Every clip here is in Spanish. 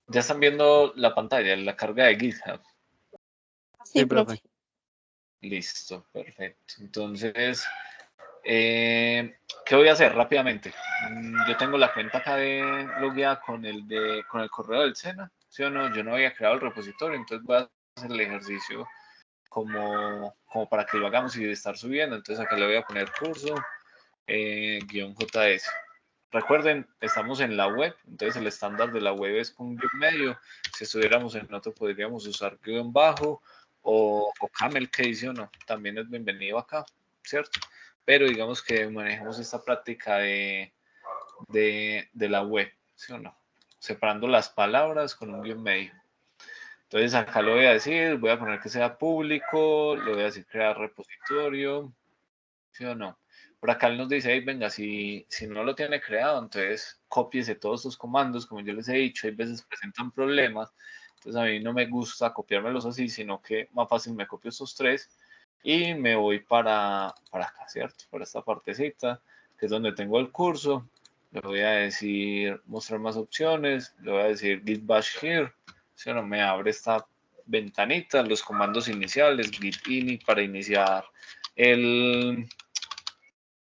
Ya están viendo la pantalla, la carga de GitHub. Sí, profe. Listo, perfecto. Entonces, ¿qué voy a hacer rápidamente? Yo tengo la cuenta acá de logueada con el correo del SENA, ¿sí o no? Yo no había creado el repositorio, entonces voy a hacer el ejercicio como para que lo hagamos y de estar subiendo. Entonces acá le voy a poner curso guión JS. Recuerden, estamos en la web, entonces el estándar de la web es con guión medio. Si estuviéramos en otro, podríamos usar guión bajo o camel case o no. También es bienvenido acá, ¿cierto? Pero digamos que manejamos esta práctica de la web, ¿sí o no? Separando las palabras con un guión medio. Entonces acá lo voy a decir, voy a poner que sea público, le voy a decir crear repositorio, ¿sí o no? Por acá él nos dice, hey, venga, si no lo tiene creado, entonces cópiese todos estos comandos, como yo les he dicho, hay veces presentan problemas, entonces a mí no me gusta copiármelos así, sino que más fácil me copio estos tres y me voy para acá, ¿cierto? Para esta partecita, que es donde tengo el curso, le voy a decir mostrar más opciones, le voy a decir git bash here, ¿sí o no? Me abre esta ventanita, los comandos iniciales, git ini para iniciar el,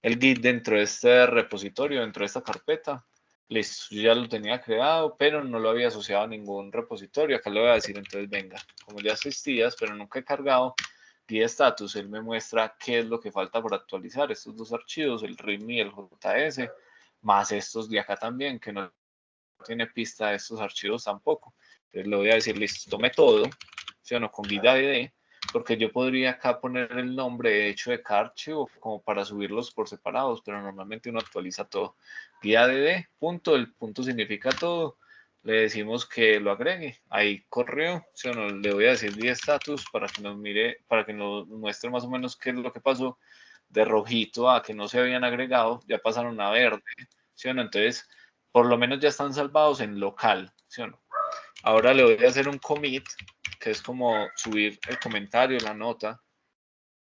el Git dentro de este repositorio, dentro de esta carpeta. Listo, yo ya lo tenía creado, pero no lo había asociado a ningún repositorio. Acá le voy a decir, entonces, venga, como ya existías, pero nunca he cargado, guía status, él me muestra qué es lo que falta por actualizar estos dos archivos, el README y el JS, más estos de acá también, que no tiene pista de estos archivos tampoco. Entonces le voy a decir, listo, tome todo, ¿sí o no? Con guía de porque yo podría acá poner el nombre de hecho de cada archivo como para subirlos por separados, pero normalmente uno actualiza todo. Guía de punto, el punto significa todo, le decimos que lo agregue, ahí correo, ¿sí o no? Le voy a decir guía status para que nos mire, para que nos muestre más o menos qué es lo que pasó de rojito a que no se habían agregado, ya pasaron a verde, ¿sí o no? Entonces, por lo menos ya están salvados en local, ¿sí o no? Ahora le voy a hacer un commit, que es como subir el comentario, la nota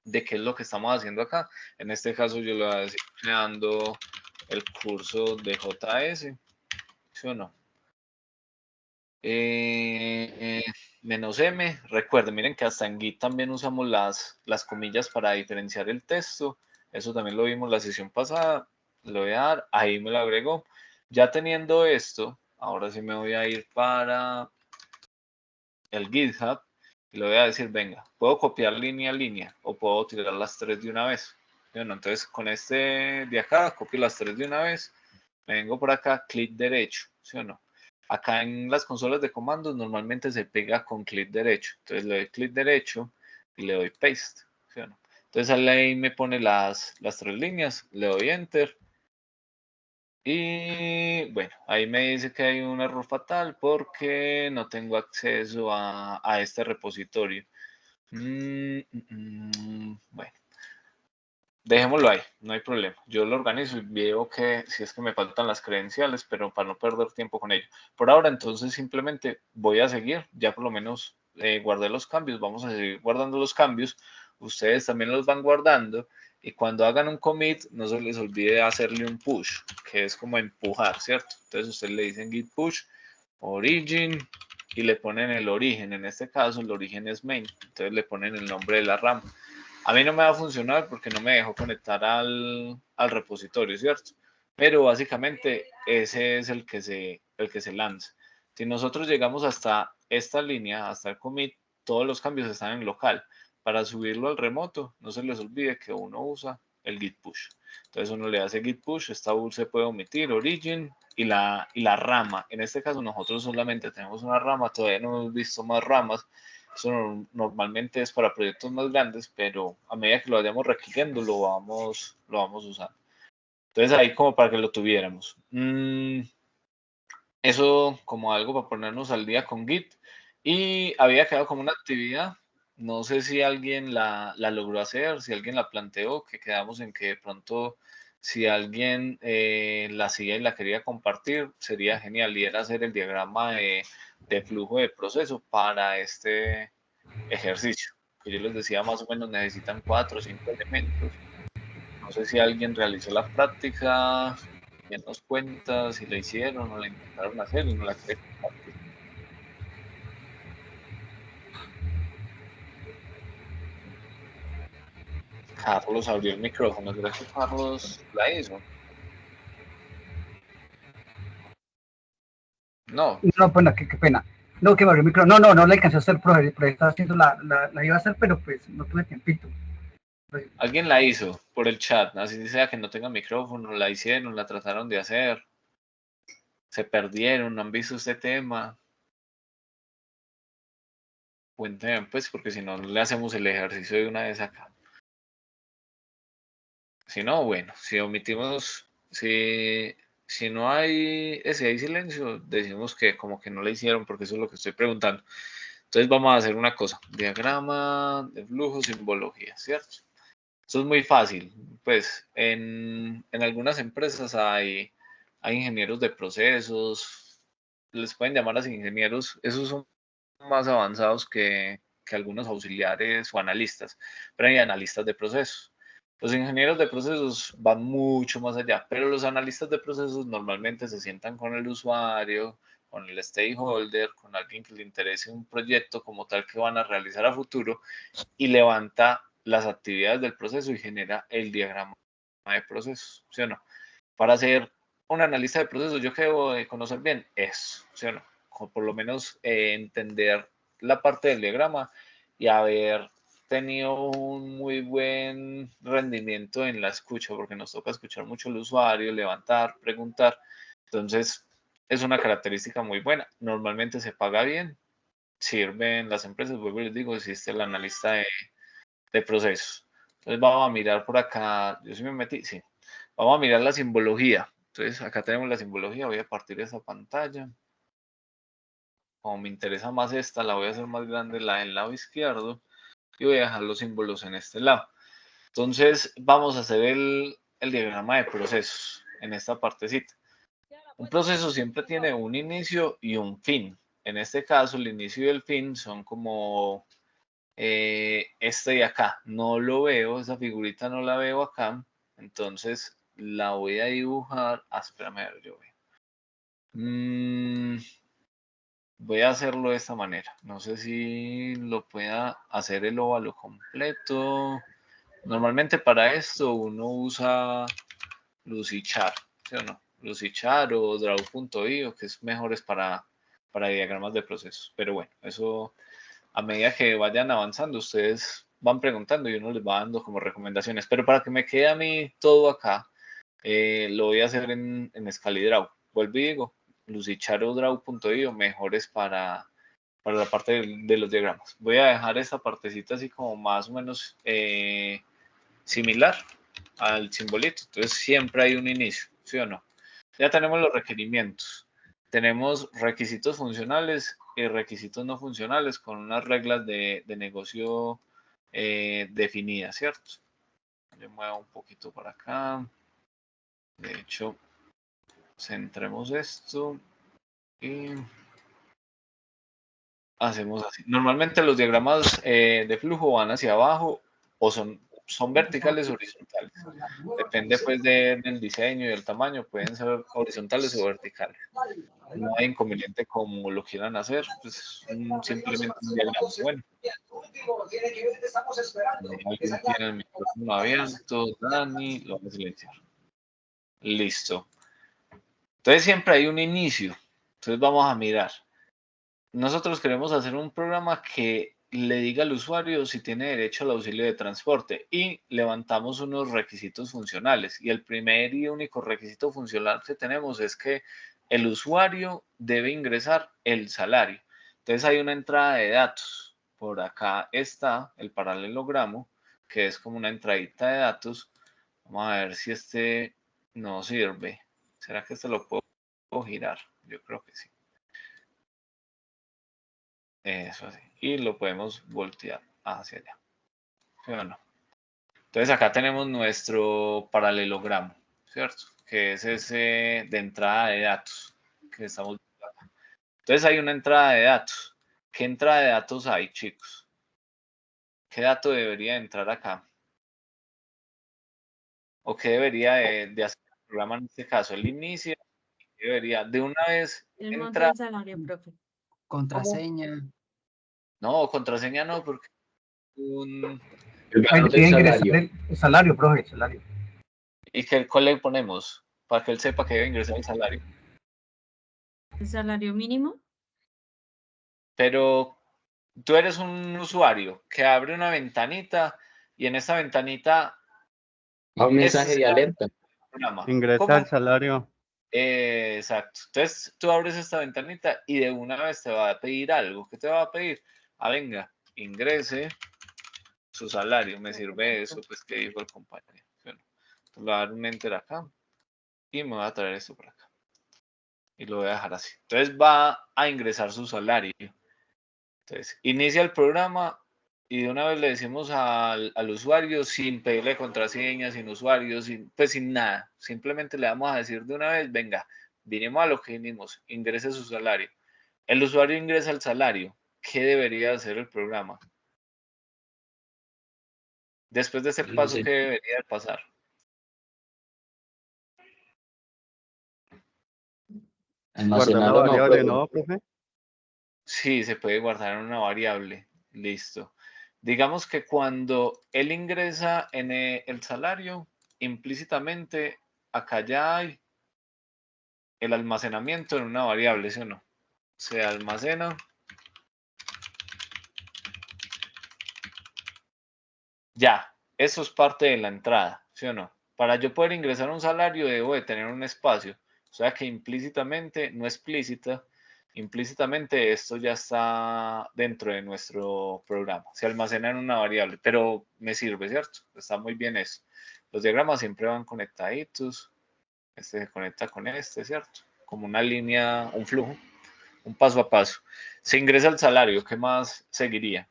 de qué es lo que estamos haciendo acá. En este caso yo le voy a decir creando el curso de JS, ¿sí o no? Menos M, recuerden, miren que hasta en Git también usamos las comillas para diferenciar el texto. Eso también lo vimos la sesión pasada. Le voy a dar, ahí me lo agregó. Ya teniendo esto, ahora sí me voy a ir para el GitHub y le voy a decir, venga, puedo copiar línea a línea o puedo tirar las tres de una vez. Bueno, entonces con este de acá, copio las tres de una vez, me vengo por acá, clic derecho, ¿sí o no? Acá en las consolas de comandos normalmente se pega con clic derecho, entonces le doy clic derecho y le doy paste, ¿sí o no? Entonces ahí me pone las tres líneas, le doy enter y bueno, ahí me dice que hay un error fatal porque no tengo acceso a este repositorio. Bueno, dejémoslo ahí, no hay problema. Yo lo organizo y veo que si es que me faltan las credenciales, pero para no perder tiempo con ello. Por ahora, entonces simplemente voy a seguir, ya por lo menos guardé los cambios, vamos a seguir guardando los cambios. Ustedes también los van guardando y cuando hagan un commit, no se les olvide hacerle un push, que es como empujar, ¿cierto? Entonces ustedes le dicen git push, origin, y le ponen el origen. En este caso, el origen es main, entonces le ponen el nombre de la RAM. A mí no me va a funcionar porque no me dejó conectar al repositorio, ¿cierto? Pero básicamente ese es el que se lanza. Si nosotros llegamos hasta esta línea, hasta el commit, todos los cambios están en local. Para subirlo al remoto, no se les olvide que uno usa el git push. Entonces uno le hace git push, esta URL se puede omitir, origin y la rama. En este caso nosotros solamente tenemos una rama, todavía no hemos visto más ramas. Eso normalmente es para proyectos más grandes, pero a medida que lo vayamos requiriendo lo vamos usando. Entonces ahí como para que lo tuviéramos. Eso como algo para ponernos al día con Git. Y había quedado como una actividad, no sé si alguien la logró hacer, si alguien la planteó, que quedamos en que de pronto si alguien la hacía y la quería compartir, sería genial. Y era hacer el diagrama de flujo de proceso para este ejercicio, que yo les decía más o menos necesitan 4 o 5 elementos. No sé si alguien realizó la práctica, quién nos cuenta si la hicieron o la intentaron hacer y no la quiere compartir. Carlos abrió el micrófono. ¿Será que Carlos la hizo? No. No, bueno, qué pena. No, que me abrió el micrófono. No le alcancé a hacer, profe, estaba haciendo la iba a hacer, pero pues no tuve tiempito. Alguien la hizo por el chat, así sea que no tenga micrófono, la hicieron, la trataron de hacer, se perdieron, no han visto este tema. Cuéntenme, pues, porque si no, le hacemos el ejercicio de una vez acá. Si no, bueno, si omitimos, si no hay, si hay silencio, decimos que como que no la hicieron, porque eso es lo que estoy preguntando. Entonces vamos a hacer una cosa, diagrama de flujo, simbología, ¿cierto? Eso es muy fácil. Pues en algunas empresas hay ingenieros de procesos, les pueden llamar así ingenieros, esos son más avanzados que algunos auxiliares o analistas, pero hay analistas de procesos. Los ingenieros de procesos van mucho más allá, pero los analistas de procesos normalmente se sientan con el usuario, con el stakeholder, con alguien que le interese un proyecto como tal que van a realizar a futuro y levanta las actividades del proceso y genera el diagrama de procesos, ¿sí o no? Para ser un analista de procesos, yo que debo de conocer bien eso, ¿sí o no? Por lo menos entender la parte del diagrama y haber tenido un muy buen rendimiento en la escucha, porque nos toca escuchar mucho al usuario, levantar, preguntar. Entonces, es una característica muy buena. Normalmente se paga bien, sirve en las empresas, vuelvo y les digo, existe el analista de procesos. Entonces vamos a mirar por acá, yo sí me metí, sí. Vamos a mirar la simbología. Entonces acá tenemos la simbología, voy a partir de esa pantalla. Como me interesa más esta, la voy a hacer más grande, la del lado izquierdo, y voy a dejar los símbolos en este lado. Entonces vamos a hacer el diagrama de procesos en esta partecita. Un proceso siempre tiene un inicio y un fin. En este caso, el inicio y el fin son como este de acá. No lo veo, esa figurita no la veo acá. Entonces la voy a dibujar. Espérame, a ver, yo veo. Voy a hacerlo de esta manera. No sé si lo pueda hacer el óvalo completo. Normalmente para esto uno usa Lucidchart, ¿sí o no? Lucidchart o Draw.io, que es mejores para diagramas de procesos. Pero bueno, eso a medida que vayan avanzando, ustedes van preguntando y uno les va dando como recomendaciones. Pero para que me quede a mí todo acá, lo voy a hacer en Scalidraw. Vuelvo y digo, lucicharodraw.io mejores para la parte de los diagramas. Voy a dejar esta partecita así como más o menos similar al simbolito. Entonces siempre hay un inicio, ¿sí o no? Ya tenemos los requerimientos. Tenemos requisitos funcionales y requisitos no funcionales con unas reglas de negocio definidas, ¿cierto? Yo muevo un poquito para acá. De hecho, centremos esto y hacemos así. Normalmente los diagramas de flujo van hacia abajo o son verticales o horizontales. Depende pues del diseño y del tamaño, pueden ser horizontales o verticales. No hay inconveniente como lo quieran hacer, pues simplemente un diagrama. Bueno, alguien tiene el micrófono abierto, Dani, lo voy a silenciar. Listo. Entonces siempre hay un inicio. Entonces vamos a mirar. Nosotros queremos hacer un programa que le diga al usuario si tiene derecho al auxilio de transporte y levantamos unos requisitos funcionales. Y el primer y único requisito funcional que tenemos es que el usuario debe ingresar el salario. Entonces hay una entrada de datos. Por acá está el paralelogramo, que es como una entradita de datos. Vamos a ver si este no sirve. ¿Será que este lo puedo girar? Yo creo que sí. Eso así. Y lo podemos voltear hacia allá. ¿Sí o no? Entonces acá tenemos nuestro paralelogramo, ¿cierto? Que es ese de entrada de datos que estamos viendo acá. Entonces hay una entrada de datos. ¿Qué entrada de datos hay, chicos? ¿Qué dato debería entrar acá? ¿O qué debería de hacer el programa en este caso? El inicio debería de una vez El monto entrar. del salario, profe. Contraseña. No, contraseña no, porque un, El Ahí valor pide del ingresar salario. el salario, profe, el salario. ¿Y cuál le ponemos? Para que él sepa que debe ingresar el salario. ¿El salario mínimo? Pero tú eres un usuario que abre una ventanita y en esa ventanita A un este mensaje de sea el alerta. programa. Ingresa ¿Cómo? el salario. Exacto. Entonces tú abres esta ventanita y de una vez te va a pedir algo. ¿Qué te va a pedir? Ah, venga, ingrese su salario. Me sirve eso, pues que dijo el compañero. Bueno, le voy a dar un enter acá y me voy a traer esto por acá. Y lo voy a dejar así. Entonces va a ingresar su salario. Entonces, inicia el programa y de una vez le decimos al usuario sin pedirle contraseña, sin usuario, pues sin nada. Simplemente le vamos a decir de una vez, venga, vinimos a lo que vinimos, ingrese su salario. El usuario ingresa el salario. ¿Qué debería hacer el programa? Después de ese paso, ¿qué debería de pasar? Guardar la Almacenarlo no, variable, profe. ¿no, profe? Sí, se puede guardar en una variable. Listo. Digamos que cuando él ingresa en el salario, implícitamente acá ya hay el almacenamiento en una variable, ¿sí o no? Se almacena. Ya, eso es parte de la entrada, ¿sí o no? Para yo poder ingresar un salario debo de tener un espacio. O sea que implícitamente, no explícita, implícitamente esto ya está dentro de nuestro programa. Se almacena en una variable, pero me sirve, ¿cierto? Está muy bien eso. Los diagramas siempre van conectaditos. Este se conecta con este, ¿cierto? Como una línea, un flujo, un paso a paso. Se ingresa el salario, ¿qué más seguiría?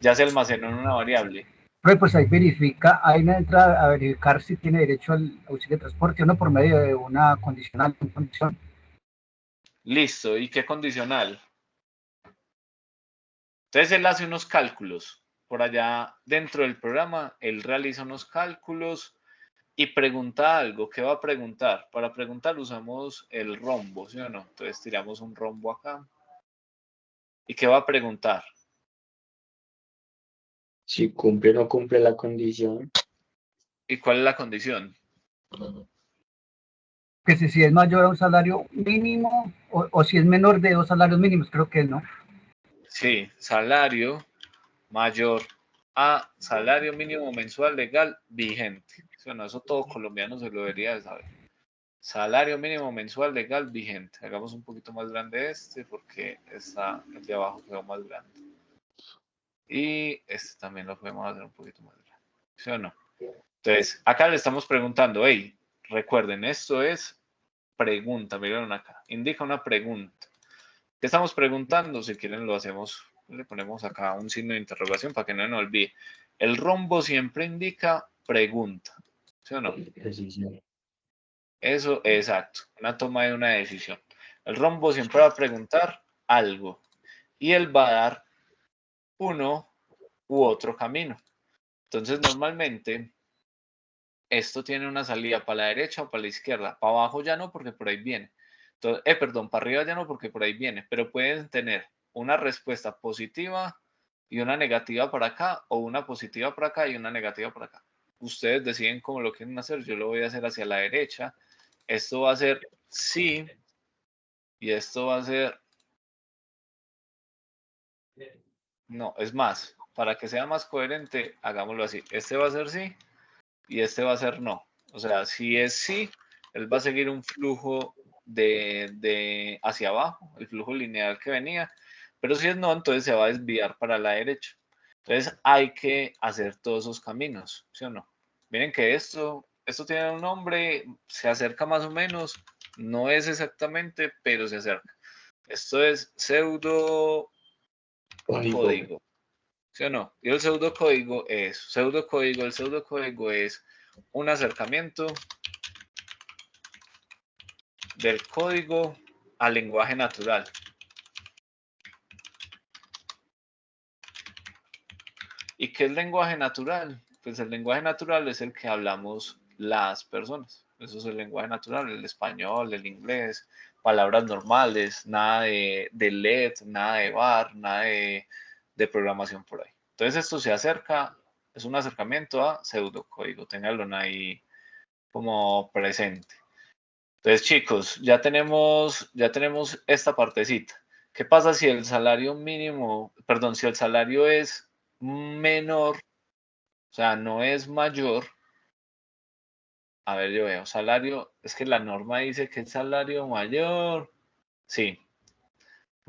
Ya se almacenó en una variable. Profe, pues ahí verifica, ahí no entra a verificar si tiene derecho al auxilio de transporte o no por medio de una condicional, una condición. Listo, ¿y qué condicional? Entonces él hace unos cálculos. Por allá dentro del programa, él realiza unos cálculos y pregunta algo. ¿Qué va a preguntar? Para preguntar usamos el rombo, ¿sí o no? Entonces tiramos un rombo acá. ¿Y qué va a preguntar? Si cumple o no cumple la condición. ¿Y cuál es la condición? Que si es mayor a un salario mínimo o si es menor de 2 salarios mínimos, creo que no. Sí, salario mayor a salario mínimo mensual legal vigente. Bueno, eso todo colombiano se lo debería de saber. Salario mínimo mensual legal vigente. Hagamos un poquito más grande este porque el de abajo quedó más grande. Y este también lo podemos hacer un poquito más grande. ¿Sí o no? Entonces, acá le estamos preguntando, hey, recuerden, esto es pregunta, miren acá, indica una pregunta. ¿Qué estamos preguntando? Si quieren lo hacemos, le ponemos acá un signo de interrogación para que no nos olvide. El rombo siempre indica pregunta, ¿sí o no? Decisión. Eso, exacto, una toma de una decisión. El rombo siempre va a preguntar algo y él va a dar uno u otro camino. Entonces, normalmente, esto tiene una salida para la derecha o para la izquierda. Para abajo ya no, porque por ahí viene. Entonces, perdón, para arriba ya no, porque por ahí viene. Pero pueden tener una respuesta positiva y una negativa para acá, o una positiva para acá y una negativa para acá. Ustedes deciden cómo lo quieren hacer. Yo lo voy a hacer hacia la derecha. Esto va a ser sí y esto va a ser no. Es más, para que sea más coherente, hagámoslo así. Este va a ser sí y este va a ser no. O sea, si es sí, él va a seguir un flujo de hacia abajo, el flujo lineal que venía, pero si es no, entonces se va a desviar para la derecha. Entonces hay que hacer todos esos caminos, ¿sí o no? Miren que esto tiene un nombre, se acerca más o menos, no es exactamente, pero se acerca. Esto es pseudo código, ¿sí o no? Y el pseudocódigo el pseudocódigo es un acercamiento del código al lenguaje natural. ¿Y qué es lenguaje natural? Pues el lenguaje natural es el que hablamos las personas. Eso es el lenguaje natural, el español, el inglés, palabras normales, nada de LED, nada de bar, nada de programación por ahí. Entonces esto se acerca Es un acercamiento a pseudocódigo. Ténganlo ahí como presente. Entonces, chicos, ya tenemos esta partecita. ¿Qué pasa si el salario mínimo, perdón, si el salario es menor, o sea, no es mayor? A ver, yo veo, salario, es que la norma dice que es salario mayor. Sí,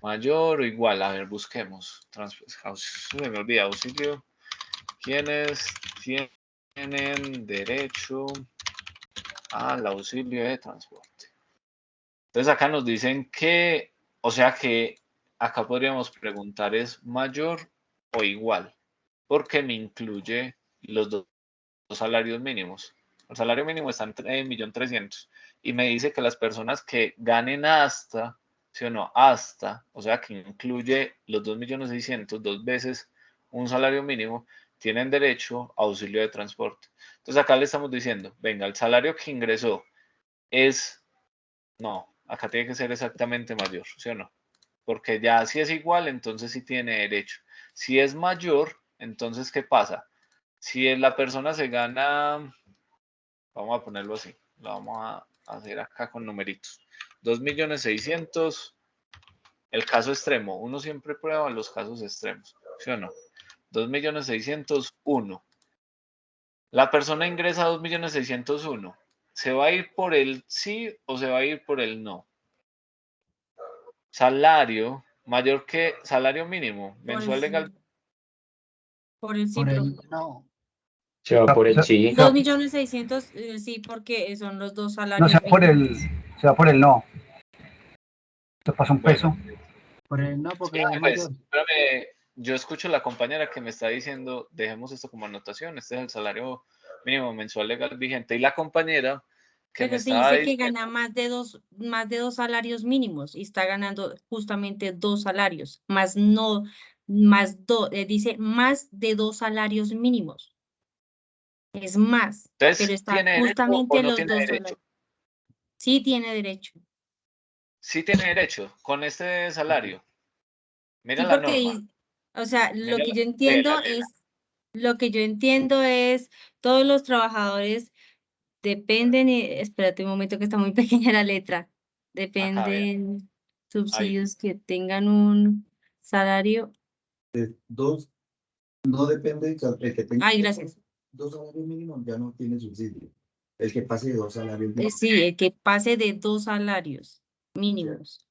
mayor o igual. A ver, busquemos. Se me olvida, auxilio. ¿Quiénes tienen derecho al auxilio de transporte? Entonces acá nos dicen que, o sea que acá podríamos preguntar es mayor o igual, porque me incluye los dos salarios mínimos. El salario mínimo está en 1.300.000 y me dice que las personas que ganen hasta, ¿sí o no? Hasta, o sea que incluye los 2.600.000, 2 veces un salario mínimo, tienen derecho a auxilio de transporte. Entonces acá le estamos diciendo, venga, el salario que ingresó es, no, acá tiene que ser exactamente mayor, ¿sí o no? Porque ya si es igual, entonces sí tiene derecho. Si es mayor, entonces, ¿qué pasa? Si la persona se gana, vamos a ponerlo así, lo vamos a hacer acá con numeritos. 2.600.000, el caso extremo, uno siempre prueba los casos extremos, ¿sí o no? 2.600.001. La persona ingresa a 2.600.001. ¿Se va a ir por el sí o se va a ir por el no? Salario mayor que salario mínimo mensual legal. Por el sí, Por profe. el no. Se va por el sí. 2.600.000, sí, porque son los dos No, salarios se va por el, vigentes. se va por el no. Se pasa un Bueno. peso. Por el no, porque Espérame, es pues, mayor. espérame, yo escucho a la compañera que me está diciendo, dejemos esto como anotación, este es el salario mínimo mensual legal vigente. Y la compañera que me Pero se estaba dice que diciendo, gana más de dos salarios mínimos y está ganando justamente dos salarios, más no, dice más de dos salarios mínimos. Es más, pero entonces, está ¿tiene derecho o justamente no los tiene dos derecho? salarios. Sí tiene derecho. Sí tiene derecho con este salario. Mira Sí, la norma, porque, o sea, mira léela, léela. lo que yo entiendo es, todos los trabajadores dependen, espérate un momento que está muy pequeña la letra, Acá, vea, dependen ahí. subsidios que tengan un salario. Dos, no depende el que tenga Ay, gracias. dos salarios mínimos ya no tiene subsidio. El que pase de dos salarios mínimos. Sí, el que pase de dos salarios mínimos.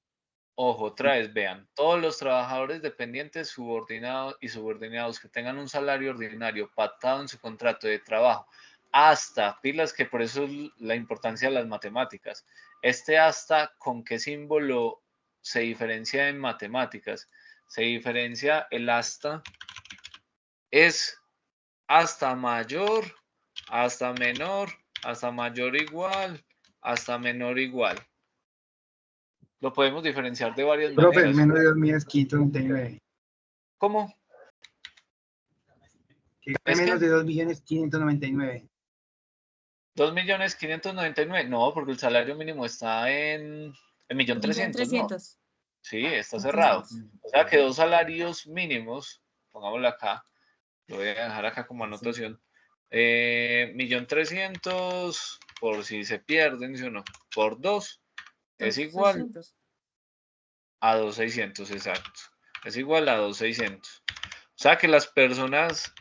Ojo, otra vez, vean, todos los trabajadores dependientes, subordinados y subordinados que tengan un salario ordinario pactado en su contrato de trabajo, hasta, pilas que por eso es la importancia de las matemáticas. Hasta, ¿con qué símbolo se diferencia en matemáticas? Se diferencia el hasta, es hasta mayor, hasta menor, hasta mayor igual, hasta menor igual. Lo podemos diferenciar de varias Profe, maneras. menos de 2.599. ¿Cómo? Que Es menos que de 2.599. 2.599.000, no, porque el salario mínimo está en 1.300.000, ¿no? 1.300.000. Sí, está cerrado. Entonces, O sea que dos salarios mínimos, pongámoslo acá, lo voy a dejar acá como anotación. 1.300.000 por si se pierden, ¿sí o no? Por 2 es igual 2.600.000. a 2.600.000, exacto. Es igual a 2.600.000. O sea que las personas,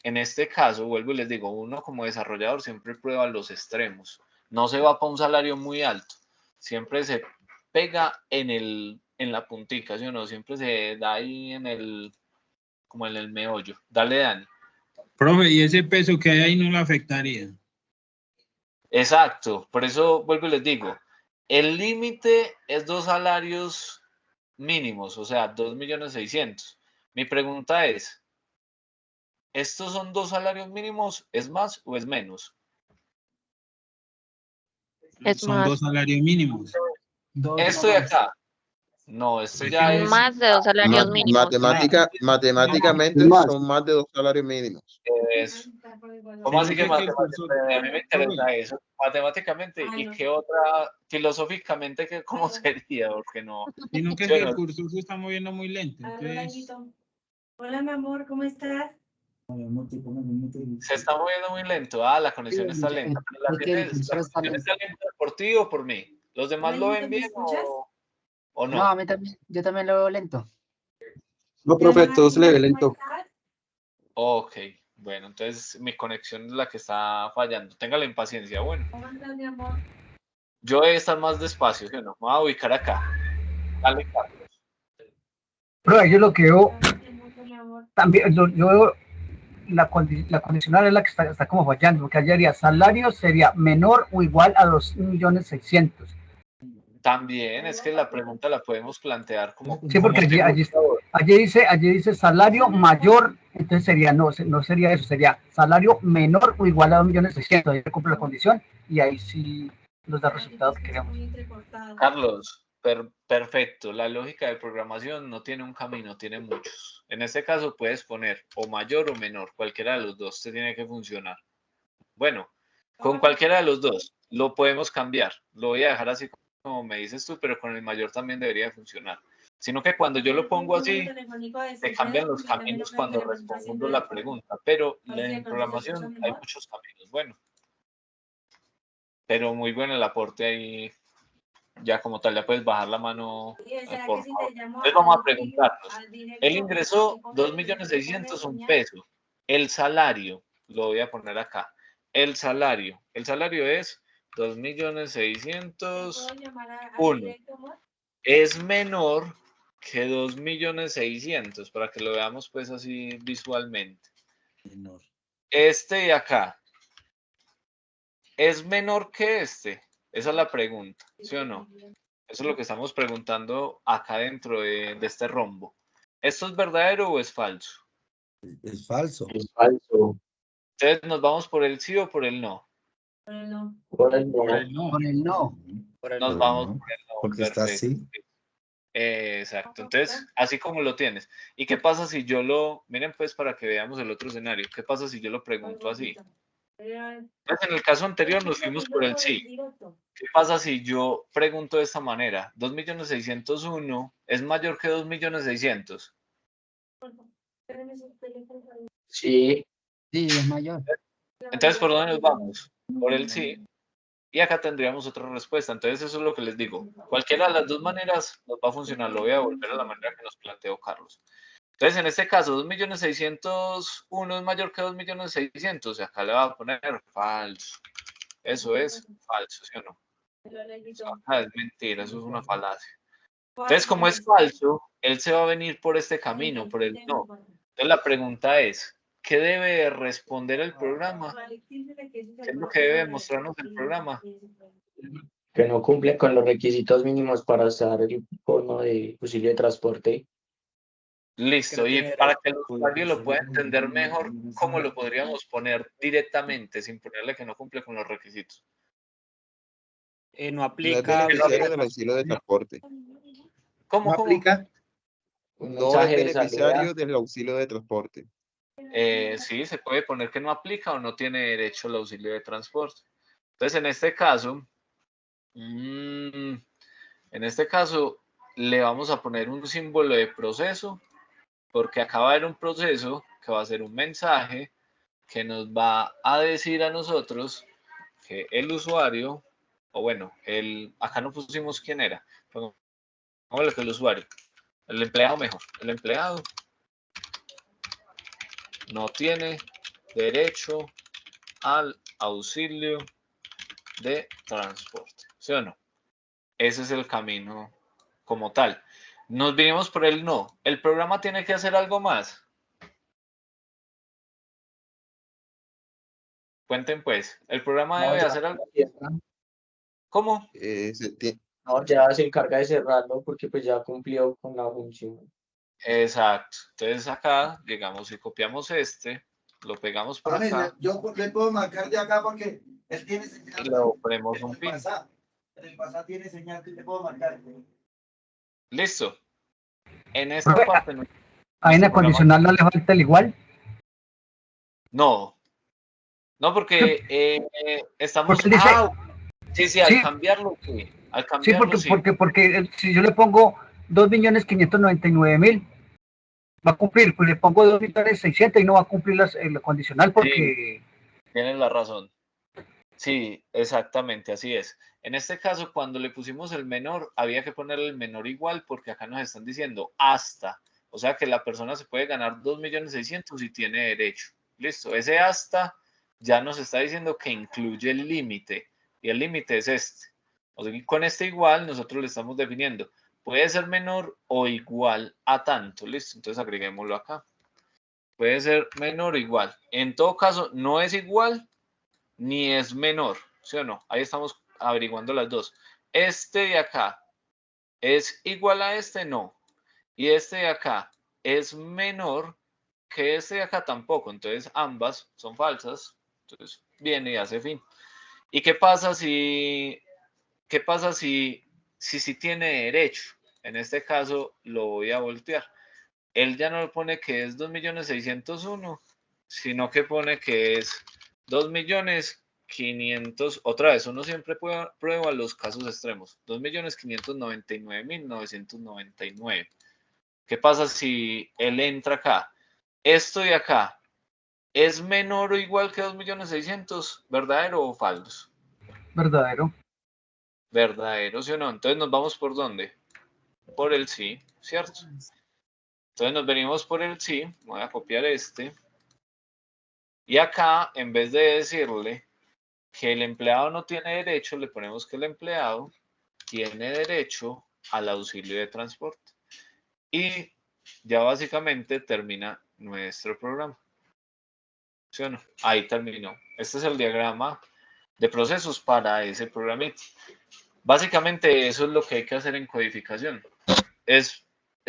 en este caso, vuelvo y les digo, uno como desarrollador siempre prueba los extremos. No se va para un salario muy alto. Siempre se pega en la puntica, ¿sí o no? Siempre se da ahí como en el meollo. Dale, Dani. Profe, ¿y ese peso que hay ahí no lo afectaría? Exacto. Por eso vuelvo y les digo, el límite es 2 salarios mínimos, o sea, 2.600.000. Mi pregunta es, ¿estos son 2 salarios mínimos? ¿Es más o es menos? Es Son dos más, salarios mínimos. Esto de acá. No, esto Es ya que es. más de dos salarios mínimos. Es Matemáticamente más. son más de 2 salarios mínimos. ¿Cómo así sino que que el cursor, matemáticamente? A mí me interesa profe, eso. Matemáticamente, ¿y qué otra? Filosóficamente, ¿cómo sería? Porque no. sino que ¿Sí o el no? cursor se está moviendo muy lento. Entonces, Hola, mi amor, ¿cómo estás? Se está moviendo muy lento. Ah, la conexión está lenta. Pero la conexión está lenta por ti o por mí. ¿Los demás lo ven bien o no? No, a mí también, yo también lo veo lento. No, profe, todo se le ve lento. Ok, bueno, entonces mi conexión es la que está fallando. Téngale impaciencia. Bueno, yo voy a estar más despacio, ¿sí o no? Me voy a ubicar acá. Dale, Carlos. Pero yo lo que veo, también, yo veo la condicional es la que está como fallando, porque allá haría salario sería menor o igual a 2.600.000. También es que la pregunta la podemos plantear como... Sí, porque allí dice salario mayor, entonces sería, no sería eso, sería salario menor o igual a 2.600.000, ahí se cumple la condición y ahí sí nos da resultados que queremos. Carlos, perfecto, la lógica de programación no tiene un camino, tiene muchos. En este caso puedes poner o mayor o menor, cualquiera de los dos te tiene que funcionar. Bueno, con cualquiera de los dos lo podemos cambiar, lo voy a dejar así como me dices tú, pero con el mayor también debería funcionar. Sino que cuando yo lo pongo así, te cambian los caminos cuando respondo la pregunta, pero en programación hay muchos caminos. Bueno, pero muy bueno el aporte ahí. Ya como tal, ya puedes bajar la mano, por favor. Entonces vamos a preguntarnos. Él ingresó 2.600.000 un peso. El salario, lo voy a poner acá. El salario es 2.600.001. Es menor que 2.600.000, para que lo veamos pues así visualmente. Este de acá, ¿es menor que este? Esa es la pregunta, ¿sí o no? Eso es lo que estamos preguntando acá dentro de este rombo. ¿Esto es verdadero o es falso? Es falso. Es falso. Entonces, ¿nos vamos por el sí o por el no? Por el no. Por el no. Por el no. Nos vamos por el no. Porque está así. Exacto. Entonces, así como lo tienes. ¿Y qué pasa si yo lo... Miren pues para que veamos el otro escenario. ¿Qué pasa si yo lo pregunto así? Entonces, en el caso anterior nos fuimos por el sí. ¿Qué pasa si yo pregunto de esta manera? 2.600.001 es mayor que 2.600.000. Sí. Sí, es mayor. Entonces, ¿por dónde nos vamos? Por el sí. Y acá tendríamos otra respuesta. Entonces, eso es lo que les digo. Cualquiera de las dos maneras nos va a funcionar. Lo voy a volver a la manera que nos planteó Carlos. Entonces, en este caso, 2.600.001 es mayor que 2.600.000. Y acá le va a poner falso. Eso es falso, ¿sí o no? Es mentira, eso es una falacia. Entonces, como es falso, él se va a venir por este camino, por el no. Entonces, la pregunta es, ¿qué debe responder el programa? ¿Qué es lo que debe mostrarnos el programa? Que no cumple con los requisitos mínimos para usar el bono de auxilio de transporte. Listo, y para que el usuario lo pueda entender mejor, ¿cómo lo podríamos poner directamente sin ponerle que no cumple con los requisitos? No No es aplica. beneficiario del auxilio de transporte. ¿Cómo? aplica? Un No es mensaje de beneficiario salida. del auxilio de transporte. Sí, se puede poner que no aplica o no tiene derecho al auxilio de transporte. Entonces, en este caso, le vamos a poner un símbolo de proceso, porque acá va a haber un proceso que va a ser un mensaje que nos va a decir a nosotros que el usuario, o bueno, acá no pusimos quién era, pongámosle que el usuario, el empleado mejor, el empleado no tiene derecho al auxilio de transporte, ¿sí o no? Ese es el camino como tal. Nos vinimos por el no. ¿El programa tiene que hacer algo más? Cuenten pues. ¿El programa debe hacer algo? ¿Cómo? No, ya se encarga de cerrarlo porque pues ya cumplió con la función. Exacto. Entonces acá llegamos y copiamos lo pegamos por acá. Yo le puedo marcar de acá porque él tiene señal. Y lo ponemos un pin. En el pasado tiene señal que le puedo marcar. Listo. En esta parte no. ¿A en la condicional no le falta el igual? No. No, porque estamos. Porque dice, sí, al cambiarlo, sí. Al cambiarlo, sí, porque si yo le pongo 2.599.000, Va a cumplir, pues le pongo 2.600.000 y no va a cumplir la condicional porque... Sí, tienes la razón. Sí, exactamente, así es. En este caso, cuando le pusimos el menor, había que ponerle el menor igual porque acá nos están diciendo hasta. O sea que la persona se puede ganar 2.600.000 y tiene derecho. Listo, ese hasta ya nos está diciendo que incluye el límite y el límite es este. O sea, con este igual nosotros le estamos definiendo. Puede ser menor o igual a tanto. Listo, entonces agreguémoslo acá. Puede ser menor o igual. En todo caso, no es igual ni es menor, ¿sí o no? Ahí estamos averiguando las dos. Este de acá es igual a este, no. Y este de acá es menor que este de acá tampoco. Entonces ambas son falsas. Entonces viene y hace fin. ¿Y qué pasa si tiene derecho? En este caso lo voy a voltear. Él ya no pone que es 2.601.000, sino que pone que es 2.500.000. Otra vez, uno siempre prueba los casos extremos. 2.599.999. ¿Qué pasa si él entra acá? Esto de acá es menor o igual que 2.600.000, ¿verdadero o falso? Verdadero. Verdadero, ¿sí o no? Entonces nos vamos por dónde? Por el sí, ¿cierto? Entonces nos venimos por el sí. Voy a copiar este. Y acá, en vez de decirle que el empleado no tiene derecho, le ponemos que el empleado tiene derecho al auxilio de transporte. Y ya básicamente termina nuestro programa. ¿Sí o no? Ahí terminó. Este es el diagrama de procesos para ese programita. Básicamente eso es lo que hay que hacer en codificación. Es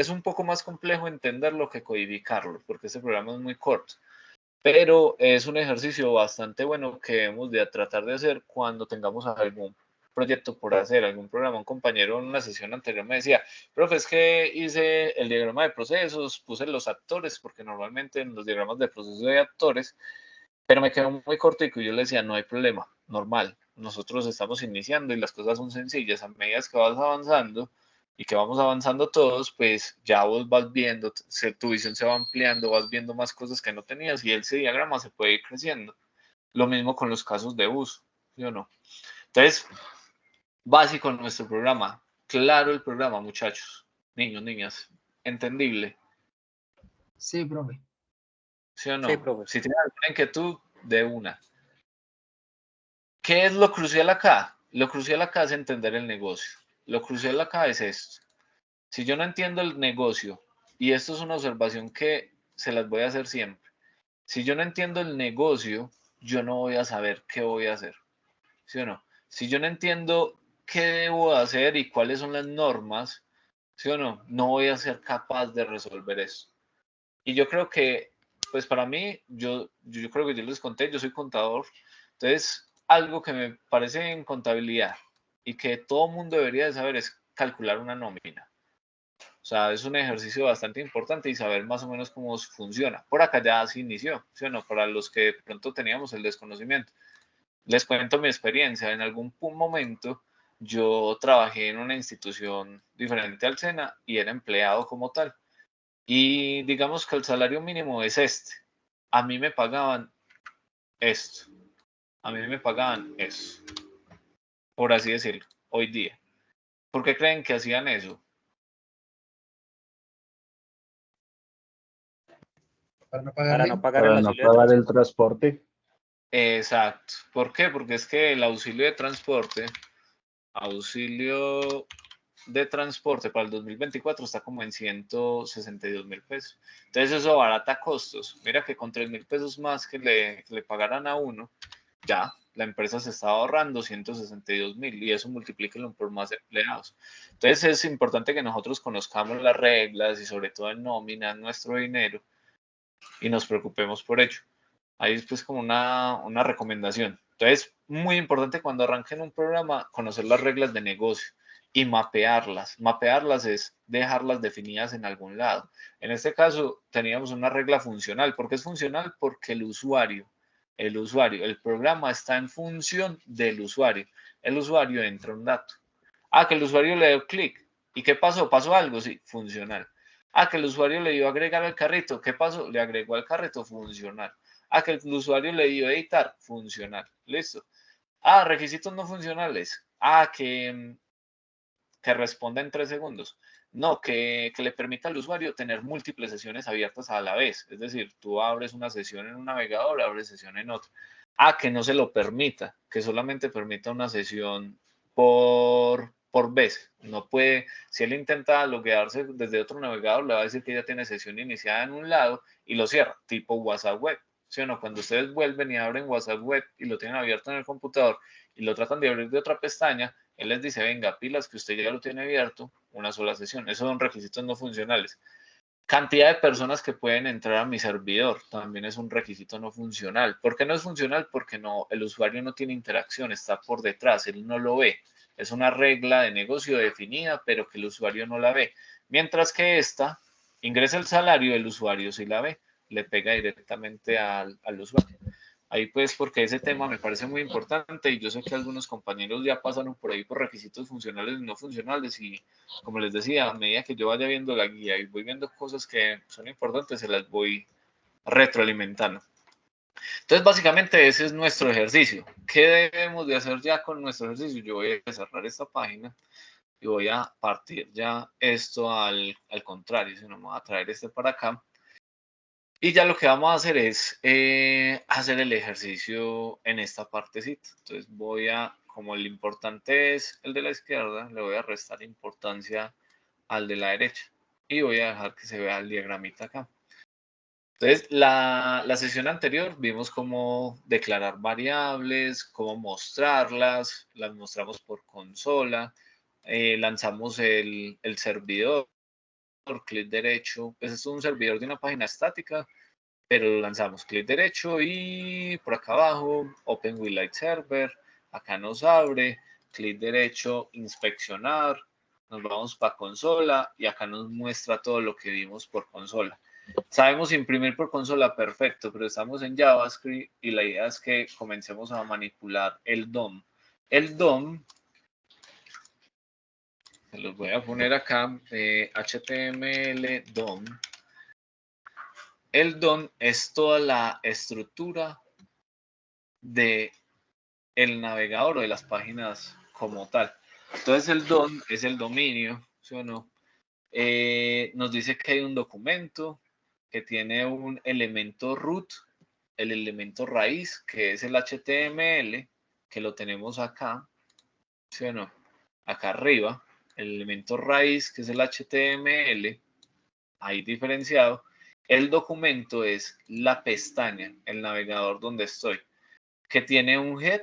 un poco más complejo entenderlo que codificarlo, porque este programa es muy corto. Pero es un ejercicio bastante bueno que debemos de tratar de hacer cuando tengamos algún proyecto por hacer, algún programa. Un compañero en una sesión anterior me decía, profe, es que hice el diagrama de procesos, puse los actores, porque normalmente en los diagramas de procesos hay actores, pero me quedó muy cortico y yo le decía, no hay problema, normal. Nosotros estamos iniciando y las cosas son sencillas. A medida que vas avanzando y que vamos avanzando todos, pues ya vos vas viendo, tu visión se va ampliando, vas viendo más cosas que no tenías y ese diagrama se puede ir creciendo. Lo mismo con los casos de uso, ¿sí o no? Entonces, básico en nuestro programa. Claro el programa, muchachos, niños, niñas. Entendible. Sí, profe. ¿Sí o no? Sí, profe. Si tienes alguna inquietud, de una. ¿Qué es lo crucial acá? Lo crucial acá es entender el negocio. Lo crucial acá es esto. Si yo no entiendo el negocio, y esto es una observación que se las voy a hacer siempre, si yo no entiendo el negocio, yo no voy a saber qué voy a hacer. ¿Sí o no? Si yo no entiendo qué debo hacer y cuáles son las normas, ¿sí o no? No voy a ser capaz de resolver eso. Y yo creo que, pues para mí, yo creo que yo les conté, yo soy contador. Entonces, algo que me parece en contabilidad y que todo mundo debería de saber es calcular una nómina. O sea, es un ejercicio bastante importante y saber más o menos cómo funciona. Por acá ya se inició, ¿sí o no? Para los que de pronto teníamos el desconocimiento. Les cuento mi experiencia. En algún momento yo trabajé en una institución diferente al SENA y era empleado como tal. Y digamos que el salario mínimo es este. A mí me pagaban esto. A mí me pagaban eso. Por así decirlo, hoy día. ¿Por qué creen que hacían eso? Para no pagar el Para no auxilio de pagar el transporte. transporte. Exacto. ¿Por qué? Porque es que el auxilio de transporte para el 2024 está como en 162.000 pesos. Entonces eso abarata costos. Mira que con 3.000 pesos más que le pagaran a uno, ya la empresa se está ahorrando 162.000 y eso multiplíquelo por más empleados. Entonces es importante que nosotros conozcamos las reglas y sobre todo en nómina nuestro dinero y nos preocupemos por ello. Ahí es pues como una recomendación. Entonces, muy importante cuando arranquen un programa, conocer las reglas de negocio y mapearlas. Mapearlas es dejarlas definidas en algún lado. En este caso, teníamos una regla funcional. ¿Por qué es funcional? Porque el programa está en función del usuario. El usuario entra un dato. Que el usuario le dio clic. ¿Y qué pasó? ¿Pasó algo? Sí, funcional. Que el usuario le dio agregar al carrito. ¿Qué pasó? Le agregó al carrito, funcional. Que el usuario le dio editar, funcional. Listo. Requisitos no funcionales. Que responda en 3 segundos. No, que le permita al usuario tener múltiples sesiones abiertas a la vez. Es decir, tú abres una sesión en un navegador, abres sesión en otro. Que no se lo permita, que solamente permita una sesión por vez. No puede, si él intenta loguearse desde otro navegador, le va a decir que ya tiene sesión iniciada en un lado y lo cierra, tipo WhatsApp Web. ¿Sí o no? Cuando ustedes vuelven y abren WhatsApp Web y lo tienen abierto en el computador y lo tratan de abrir de otra pestaña, él les dice, venga, pilas, que usted ya lo tiene abierto, una sola sesión. Esos son requisitos no funcionales. Cantidad de personas que pueden entrar a mi servidor también es un requisito no funcional. ¿Por qué no es funcional? Porque el usuario no tiene interacción, está por detrás, él no lo ve. Es una regla de negocio definida, pero que el usuario no la ve. Mientras que esta ingresa el salario, el usuario sí la ve, le pega directamente al usuario. Ahí pues porque ese tema me parece muy importante y yo sé que algunos compañeros ya pasaron por ahí por requisitos funcionales y no funcionales y como les decía, a medida que yo vaya viendo la guía y voy viendo cosas que son importantes, se las voy retroalimentando. Entonces básicamente ese es nuestro ejercicio. ¿Qué debemos de hacer ya con nuestro ejercicio? Yo voy a cerrar esta página y voy a partir ya esto al contrario, si no me voy a traer este para acá. Y ya lo que vamos a hacer es hacer el ejercicio en esta partecita. Entonces como el importante es el de la izquierda, le voy a restar importancia al de la derecha. Y voy a dejar que se vea el diagramita acá. Entonces, la sesión anterior vimos cómo declarar variables, cómo mostrarlas, las mostramos por consola, lanzamos el servidor, clic derecho, pues es un servidor de una página estática, pero lo lanzamos clic derecho y por acá abajo, Open with Light Server, acá nos abre, clic derecho, inspeccionar, nos vamos para consola y acá nos muestra todo lo que vimos por consola. Sabemos imprimir por consola, perfecto, pero estamos en JavaScript y la idea es que comencemos a manipular el DOM. El DOM, se los voy a poner acá, HTML DOM. El DOM es toda la estructura de el navegador o de las páginas como tal. Entonces el DOM es el dominio, ¿sí o no? Nos dice que hay un documento que tiene un elemento root, el elemento raíz, que es el HTML, que lo tenemos acá, ¿sí o no? Acá arriba, el elemento raíz, que es el HTML, ahí diferenciado. El documento es la pestaña, el navegador donde estoy, que tiene un head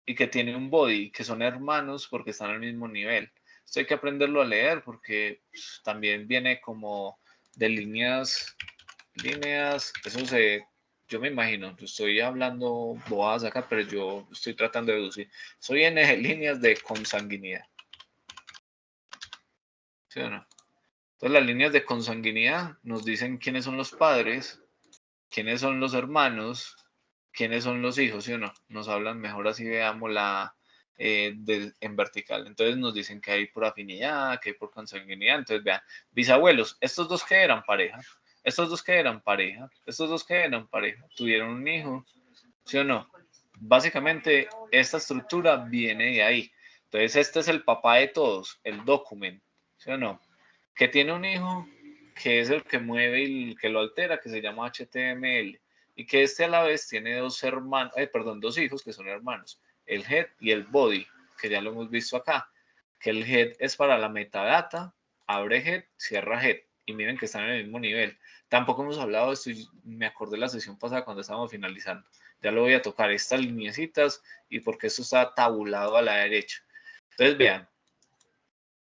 y que tiene un body, que son hermanos porque están al mismo nivel. Esto hay que aprenderlo a leer porque pues, también viene como de líneas, yo me imagino, yo estoy hablando bobadas acá, pero yo estoy tratando de deducir. Eso viene de líneas de consanguinidad. ¿Sí o no? Entonces las líneas de consanguinidad nos dicen quiénes son los padres, quiénes son los hermanos, quiénes son los hijos, ¿sí o no? Nos hablan mejor así, veamos en vertical. Entonces nos dicen que hay por afinidad, que hay por consanguinidad. Entonces vean, bisabuelos, estos dos que eran pareja, estos dos que eran pareja, estos dos que eran pareja, tuvieron un hijo, ¿sí o no? Básicamente esta estructura viene de ahí. Entonces este es el papá de todos, el document, ¿sí o no? Que tiene un hijo que es el que mueve y el que lo altera, que se llama HTML, y que a la vez tiene dos hijos que son hermanos, el head y el body, que ya lo hemos visto acá, que el head es para la metadata, abre head, cierra head, y miren que están en el mismo nivel. Tampoco hemos hablado de esto, me acordé de la sesión pasada cuando estábamos finalizando. Ya lo voy a tocar, estas lineecitas, y porque esto está tabulado a la derecha. Entonces vean,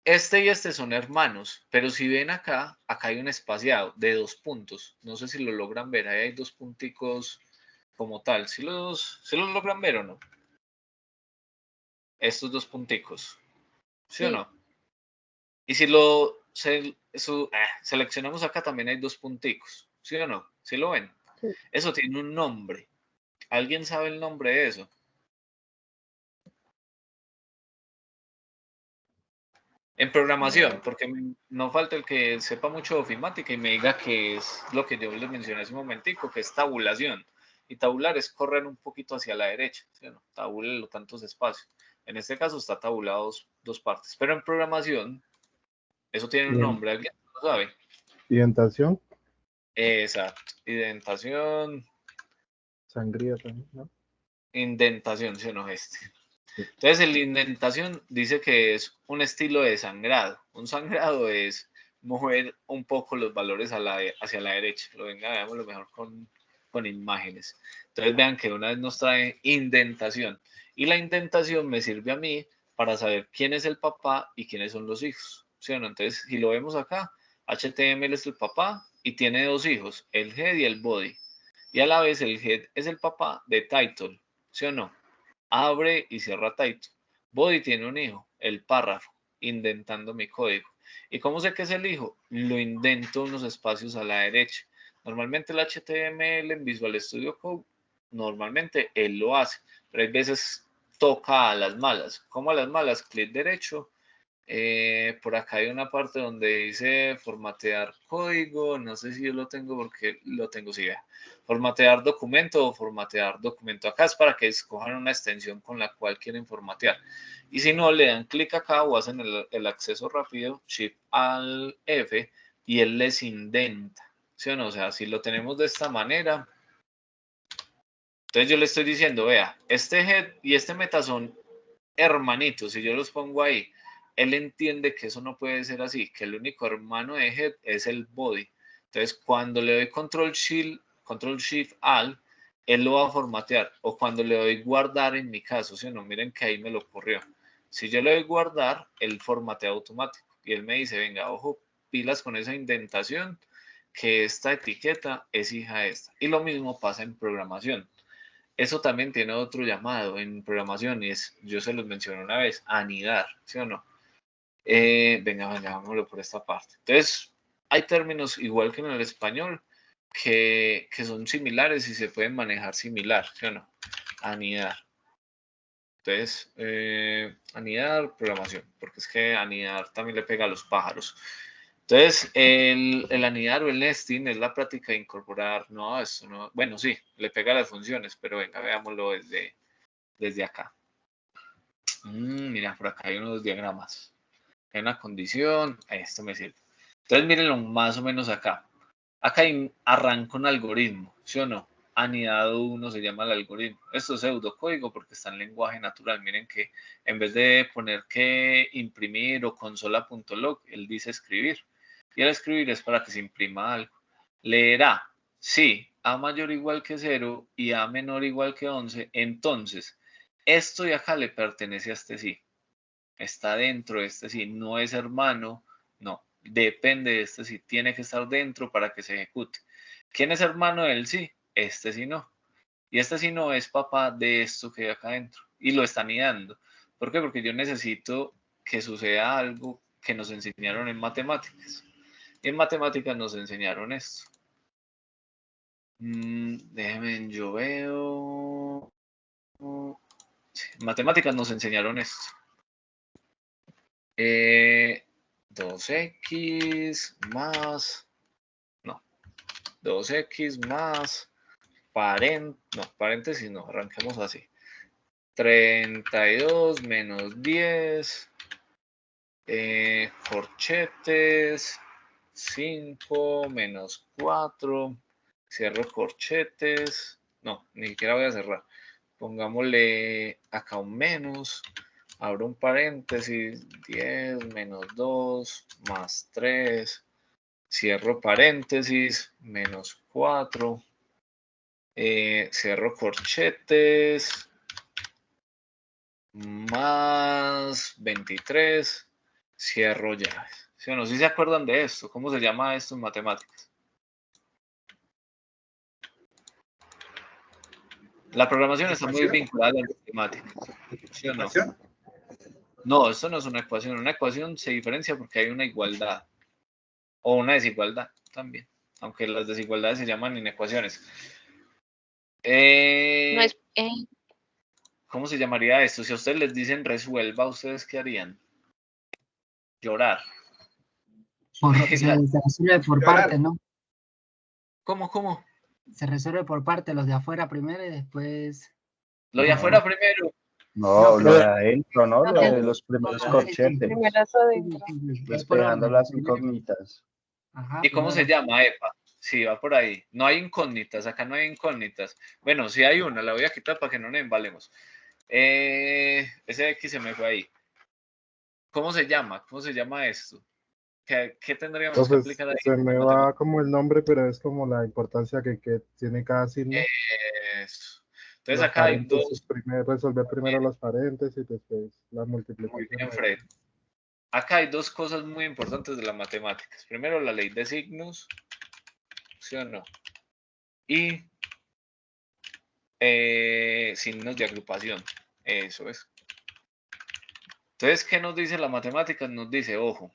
este y este son hermanos, pero si ven acá hay un espaciado de 2 puntos. No sé si lo logran ver, ahí hay 2 punticos como tal. ¿Sí los logran ver o no? Estos 2 punticos. ¿Sí o no? Y si seleccionamos acá también hay 2 punticos. ¿Sí o no? ¿Sí lo ven? Sí. Eso tiene un nombre. ¿Alguien sabe el nombre de eso? En programación, porque no falta el que sepa mucho de ofimática y me diga que es lo que yo les mencioné hace un momentico, que es tabulación. Y tabular es correr un poquito hacia la derecha, ¿sí o no? Tabule tantos espacios. En este caso está tabulado dos partes. Pero en programación, eso tiene un Bien. nombre, ¿alguien lo sabe? Identación, Exacto. Indentación, sangría también, ¿no? indentación, ¿sí o no? Entonces, el indentación dice que es un estilo de sangrado. Un sangrado es mover un poco los valores hacia la derecha. Venga, veámoslo mejor con imágenes. Entonces, vean que una vez nos trae indentación. Y la indentación me sirve a mí para saber quién es el papá y quiénes son los hijos. ¿Sí o no? Entonces, si lo vemos acá, HTML es el papá y tiene dos hijos, el head y el body. Y a la vez el head es el papá de title. ¿Sí o no? Abre y cierra title. Body tiene un hijo, el párrafo, indentando mi código. ¿Y cómo sé que es el hijo? Lo indento unos espacios a la derecha. Normalmente el HTML en Visual Studio Code, normalmente él lo hace, pero hay veces toca a las malas. ¿Cómo a las malas? Clic derecho. Por acá hay una parte donde dice formatear código, no sé si yo lo tengo porque lo tengo, sí, vea. Formatear documento o formatear documento. Acá es para que escojan una extensión con la cual quieren formatear. Y si no, le dan clic acá o hacen el acceso rápido, Shift al F, y él les indenta. ¿Sí o no? O sea, si lo tenemos de esta manera, entonces yo le estoy diciendo, vea, este head y este meta son hermanitos, si yo los pongo ahí, él entiende que eso no puede ser así, que el único hermano de head es el body. Entonces, cuando le doy control shift alt, él lo va a formatear. O cuando le doy guardar en mi caso, si no, miren que ahí me lo ocurrió. Si yo le doy guardar, él formatea automático. Y él me dice, venga, ojo, pilas con esa indentación, que esta etiqueta es hija de esta. Y lo mismo pasa en programación. Eso también tiene otro llamado en programación y es, yo se los mencioné una vez, anidar, ¿sí o no? Venga, vámonos por esta parte. Entonces, hay términos igual que en el español que son similares y se pueden manejar similar, ¿sí o no? Anidar. Entonces, anidar, programación, porque es que anidar también le pega a los pájaros. Entonces, el anidar o el nesting es la práctica de incorporar, no, esto no, bueno, sí, le pega a las funciones, pero venga, veámoslo desde acá. Mira, por acá hay unos diagramas. Hay una condición, esto me sirve. Entonces, mírenlo más o menos acá. Acá arranca un algoritmo, ¿sí o no? Anidado 1 se llama el algoritmo. Esto es pseudocódigo porque está en lenguaje natural. Miren que en vez de poner que imprimir o consola.log, él dice escribir. Y el escribir es para que se imprima algo. Leerá, sí, A mayor o igual que 0 y A menor o igual que 11. Entonces, esto de acá le pertenece a este sí. Está dentro de este sí. No es hermano, no. Depende de este sí. Tiene que estar dentro para que se ejecute. ¿Quién es hermano del sí? Este sí no. Y este sí no es papá de esto que hay acá adentro. Y lo están anidando. ¿Por qué? Porque yo necesito que suceda algo que nos enseñaron en matemáticas. Y en matemáticas nos enseñaron esto. Déjenme, yo veo. Sí, en matemáticas nos enseñaron esto. 2x más. No. 2x más. Paréntesis no. Arranquemos así. 32 menos 10. Corchetes. 5 menos 4. Cierro corchetes. No, ni siquiera voy a cerrar. Pongámosle acá un menos. Abro un paréntesis. 10 menos 2 más 3. Cierro paréntesis. Menos 4. Cierro corchetes. Más 23. Cierro llaves. ¿Sí o no? ¿Sí se acuerdan de esto? ¿Cómo se llama esto en matemáticas? La programación está muy vinculada a la matemática. ¿Sí o no? No, esto no es una ecuación. Una ecuación se diferencia porque hay una igualdad o una desigualdad también, aunque las desigualdades se llaman inecuaciones. No es, ¿Cómo se llamaría esto? Si a ustedes les dicen resuelva, ¿ustedes qué harían? Llorar. Se resuelve por parte, ¿no? ¿Cómo? Se resuelve por parte, los de afuera primero y después... Lo de afuera primero. No, pero- lo de adentro, ¿no? Lo de los primeros Sí, sí. corchetes. Primeras adentro. Es por Despejando orden. las incógnitas. Ajá, ¿Y cómo se primero. llama, Epa? Sí, va por ahí. No hay incógnitas, acá no hay incógnitas. Bueno, sí hay una, la voy a quitar para que no nos embalemos. Ese X se me fue ahí. ¿Cómo se llama? ¿Cómo se llama esto? ¿Qué tendríamos que Entonces, aplicar ahí? se me va como el nombre, pero es como la importancia que tiene cada signo. Eso. Entonces Los acá hay paréntesis, dos. resolver primero los paréntesis y después la Muy multiplicación. bien, Fred. Acá hay dos cosas muy importantes de las matemáticas. Primero, la ley de signos, ¿sí o no? Y signos de agrupación. Eso es. Entonces, ¿qué nos dice la matemática? Nos dice, ojo,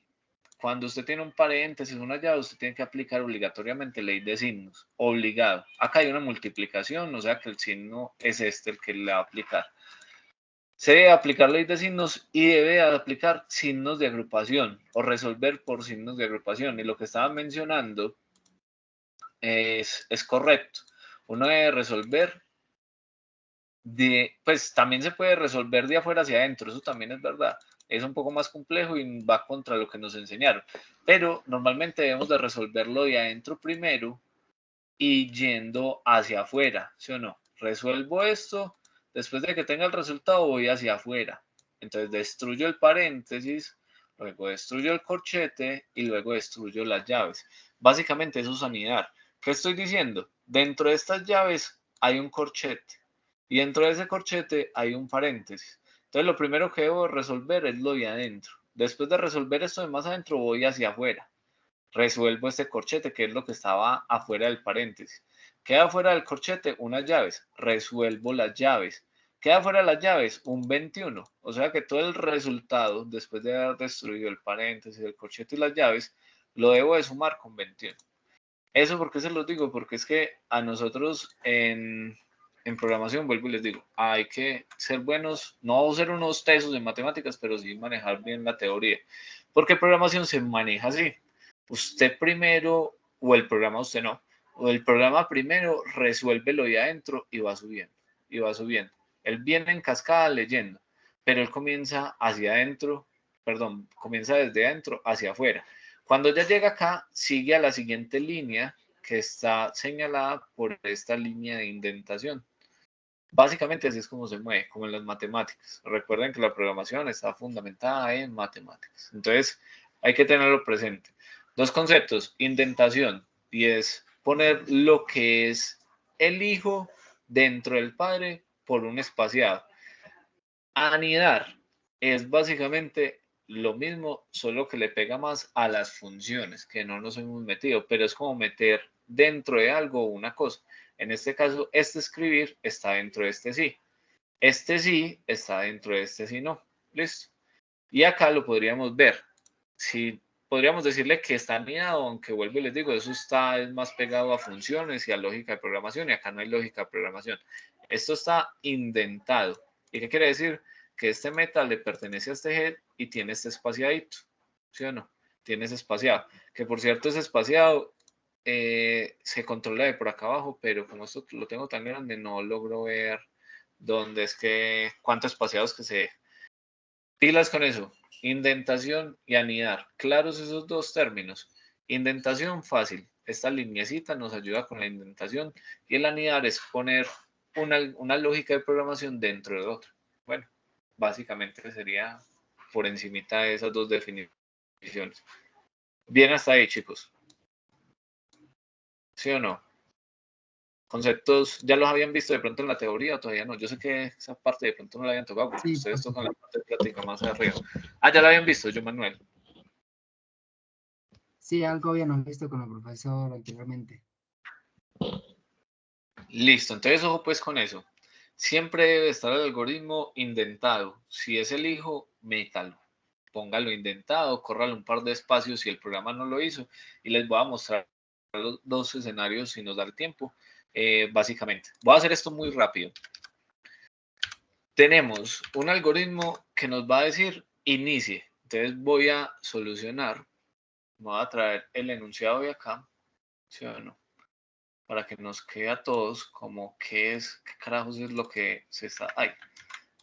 cuando usted tiene un paréntesis, una llave, usted tiene que aplicar obligatoriamente ley de signos. Obligado. Acá hay una multiplicación, o sea que el signo es este el que le va a aplicar. Se debe aplicar ley de signos y debe aplicar signos de agrupación o resolver por signos de agrupación. Y lo que estaba mencionando es correcto. Uno debe resolver pues también se puede resolver de afuera hacia adentro, eso también es verdad. Es un poco más complejo y va contra lo que nos enseñaron. Pero normalmente debemos de resolverlo de adentro primero y yendo hacia afuera, ¿sí o no? Resuelvo esto, después de que tenga el resultado voy hacia afuera. Entonces destruyo el paréntesis, luego destruyo el corchete y luego destruyo las llaves. Básicamente eso es anidar. ¿Qué estoy diciendo? Dentro de estas llaves hay un corchete y dentro de ese corchete hay un paréntesis. Entonces lo primero que debo resolver es lo de adentro. Después de resolver esto de más adentro voy hacia afuera. Resuelvo este corchete, que es lo que estaba afuera del paréntesis. Queda fuera del corchete unas llaves. Resuelvo las llaves. Queda fuera de las llaves un 21. O sea que todo el resultado, después de haber destruido el paréntesis, el corchete y las llaves, lo debo de sumar con 21. ¿Eso por qué se los digo? Porque es que a nosotros en programación, vuelvo y les digo, hay que ser buenos, no ser unos tesos en matemáticas, pero sí manejar bien la teoría. Porque programación se maneja así. Usted primero, o el programa usted no, o el programa primero resuelve lo de adentro y va subiendo, y va subiendo. Él viene en cascada leyendo, pero él comienza hacia adentro, perdón, comienza desde adentro hacia afuera. Cuando ya llega acá, sigue a la siguiente línea que está señalada por esta línea de indentación. Básicamente así es como se mueve, como en las matemáticas. Recuerden que la programación está fundamentada en matemáticas. Entonces, hay que tenerlo presente. Dos conceptos, indentación, y es poner lo que es el hijo dentro del padre por un espaciado. Anidar es básicamente lo mismo, solo que le pega más a las funciones, que no nos hemos metido, pero es como meter dentro de algo una cosa. En este caso, este escribir está dentro de este sí. Este sí está dentro de este sí no. Listo. Y acá lo podríamos ver. Si podríamos decirle que está anidado, aunque vuelvo y les digo, eso está es más pegado a funciones y a lógica de programación, y acá no hay lógica de programación. Esto está indentado. ¿Y qué quiere decir? Que este metal le pertenece a este head y tiene este espaciadito. ¿Sí o no? Tiene ese espaciado. Que por cierto, ese espaciado se controla de por acá abajo, pero como esto lo tengo tan grande, no logro ver dónde es que, cuántos espaciados que se deja. Pilas con eso. Indentación y anidar. Claros esos dos términos. Indentación fácil. Esta lineecita nos ayuda con la indentación y el anidar es poner una lógica de programación dentro de otra. Bueno, básicamente sería por encimita de esas dos definiciones. Bien hasta ahí, chicos. ¿Sí o no? Conceptos, ¿ya los habían visto de pronto en la teoría o todavía no? Yo sé que esa parte de pronto no la habían tocado, porque Sí, ustedes tocan la parte de práctica más arriba. Ah, ya la habían visto, yo, Manuel. sí, algo habíamos visto con el profesor anteriormente. Listo, entonces ojo pues con eso. Siempre debe estar el algoritmo indentado. Si es el hijo, métalo. Póngalo indentado, córralo un par de espacios si el programa no lo hizo. Y les voy a mostrar los dos escenarios si nos da el tiempo. Básicamente, voy a hacer esto muy rápido. Tenemos un algoritmo que nos va a decir inicie. Entonces voy a solucionar, voy a traer el enunciado de acá, ¿sí o no? Para que nos quede a todos como qué carajos es lo que se está,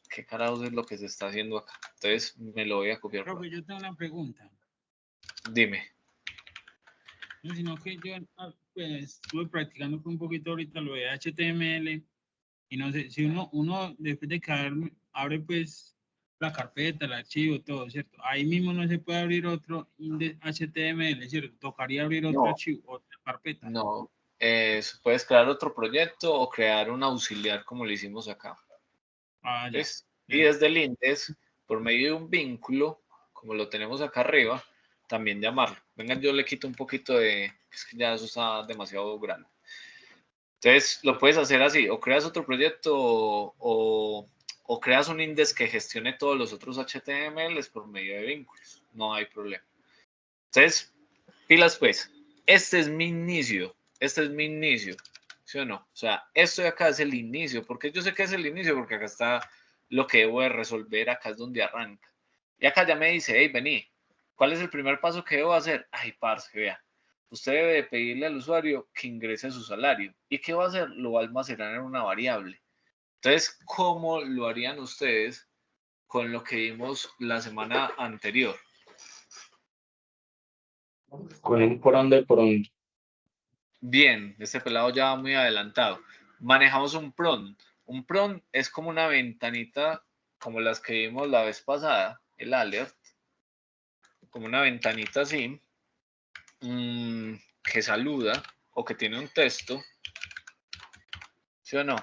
qué carajos es lo que se está haciendo acá. Entonces me lo voy a copiar. Profe, yo tengo una pregunta. Dime. No, sino que yo pues, estuve practicando un poquito ahorita lo de HTML y no sé, si uno después de que abre pues la carpeta, el archivo, todo, ¿cierto? Ahí mismo no se puede abrir otro index HTML, ¿cierto? Tocaría abrir otro archivo, otra carpeta. No, puedes crear otro proyecto o crear un auxiliar como lo hicimos acá. Ah, ya. Y desde el index, por medio de un vínculo, como lo tenemos acá arriba, también llamarlo. Vengan, yo le quito un poquito de, es que ya eso está demasiado grande. Entonces, lo puedes hacer así, o creas otro proyecto o creas un index que gestione todos los otros HTMLs por medio de vínculos. No hay problema. Entonces, pilas pues, este es mi inicio, ¿sí o no? O sea, esto de acá es el inicio, porque yo sé que es el inicio, porque acá está lo que debo de resolver, acá es donde arranca. Y acá ya me dice, hey, vení, ¿cuál es el primer paso que debo hacer? Ay, parce, vea, usted debe de pedirle al usuario que ingrese su salario. ¿Y qué va a hacer? Lo va a almacenar en una variable. Entonces, ¿cómo lo harían ustedes con lo que vimos la semana anterior? Con un prompt de prompt. Bien, este pelado ya va muy adelantado. Manejamos un prompt. Un prompt es como una ventanita, como las que vimos la vez pasada, el alert, como una ventanita así, que saluda o que tiene un texto, ¿sí o no?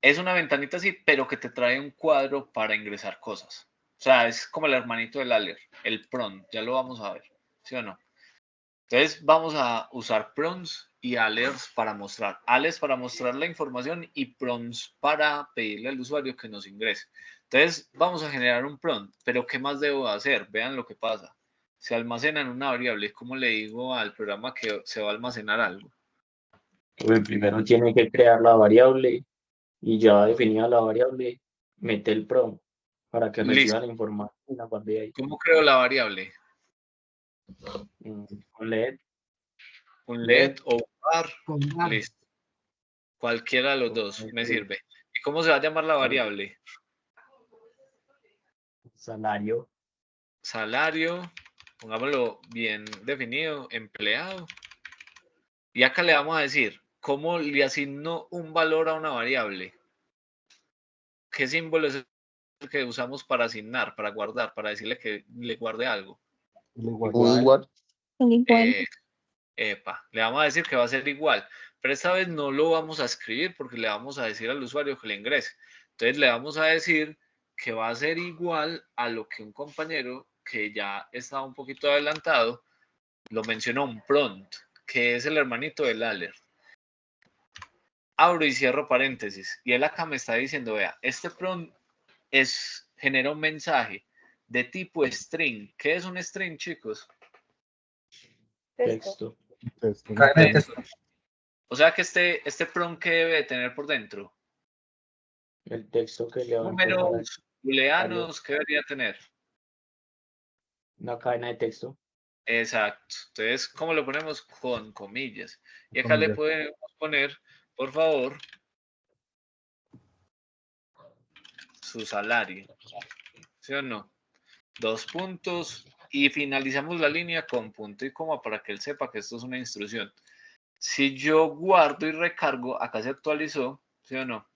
Es una ventanita así, pero que te trae un cuadro para ingresar cosas. O sea, es como el hermanito del alert, el prompt, ya lo vamos a ver, ¿sí o no? Entonces vamos a usar prompts y alerts para mostrar. Alerts para mostrar la información y prompts para pedirle al usuario que nos ingrese. Entonces vamos a generar un prompt, pero ¿qué más debo hacer? Vean lo que pasa. Se almacena en una variable. ¿Cómo le digo al programa que se va a almacenar algo? Pues primero tiene que crear la variable y ya definida la variable, mete el prompt para que reciba Listo. la información a partir de ahí. ¿Cómo creo la variable? Con LED. Un LED o un bar. Con bar. Listo. Cualquiera de los dos me sirve. ¿Y cómo se va a llamar la variable? Salario. Salario, pongámoslo bien definido, empleado. Y acá le vamos a decir, ¿cómo le asigno un valor a una variable? ¿Qué símbolo es el que usamos para asignar, para guardar, para decirle que le guarde algo? Igual. Epa, le vamos a decir que va a ser igual, pero esta vez no lo vamos a escribir porque le vamos a decir al usuario que le ingrese. Entonces le vamos a decir que va a ser igual a lo que un compañero que ya está un poquito adelantado lo mencionó, un prompt, que es el hermanito del alert. Abro y cierro paréntesis. Y él acá me está diciendo, vea, este prompt genera un mensaje de tipo string. ¿Qué es un string, chicos? Texto. O sea que este prompt, ¿qué debe tener por dentro? El texto que le va a informar. Números booleanos, ¿qué debería tener? Una cadena de texto. Exacto. Entonces, ¿cómo lo ponemos? Con comillas. Y acá le podemos poner, por favor, su salario. ¿Sí o no? 2 puntos y finalizamos la línea con punto y coma para que él sepa que esto es una instrucción. Si yo guardo y recargo, acá se actualizó, ¿sí o no?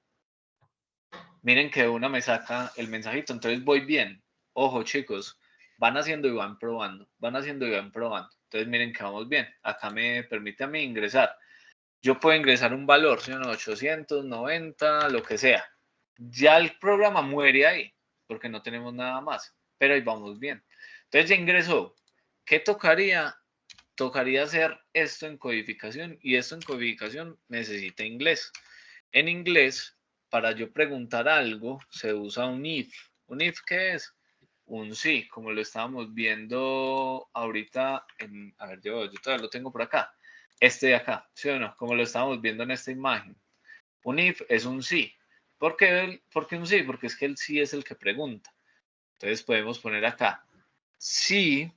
Miren que una me saca el mensajito, entonces voy bien. Ojo, chicos, van haciendo y van probando, van haciendo y van probando. Entonces miren que vamos bien. Acá me permite a mí ingresar. Yo puedo ingresar un valor, ¿sí o no? 890, lo que sea. Ya el programa muere ahí, porque no tenemos nada más. Pero ahí vamos bien. Entonces ya ingresó. ¿Qué tocaría? Tocaría hacer esto en codificación y esto en codificación necesita inglés. En inglés, para yo preguntar algo, se usa un if. ¿Un if qué es? Un sí, como lo estábamos viendo ahorita. A ver, yo todavía lo tengo por acá. Este de acá, ¿sí o no? Como lo estábamos viendo en esta imagen. Un if es un sí. ¿Por qué un sí? Porque es que el sí es el que pregunta. Entonces podemos poner acá, sí,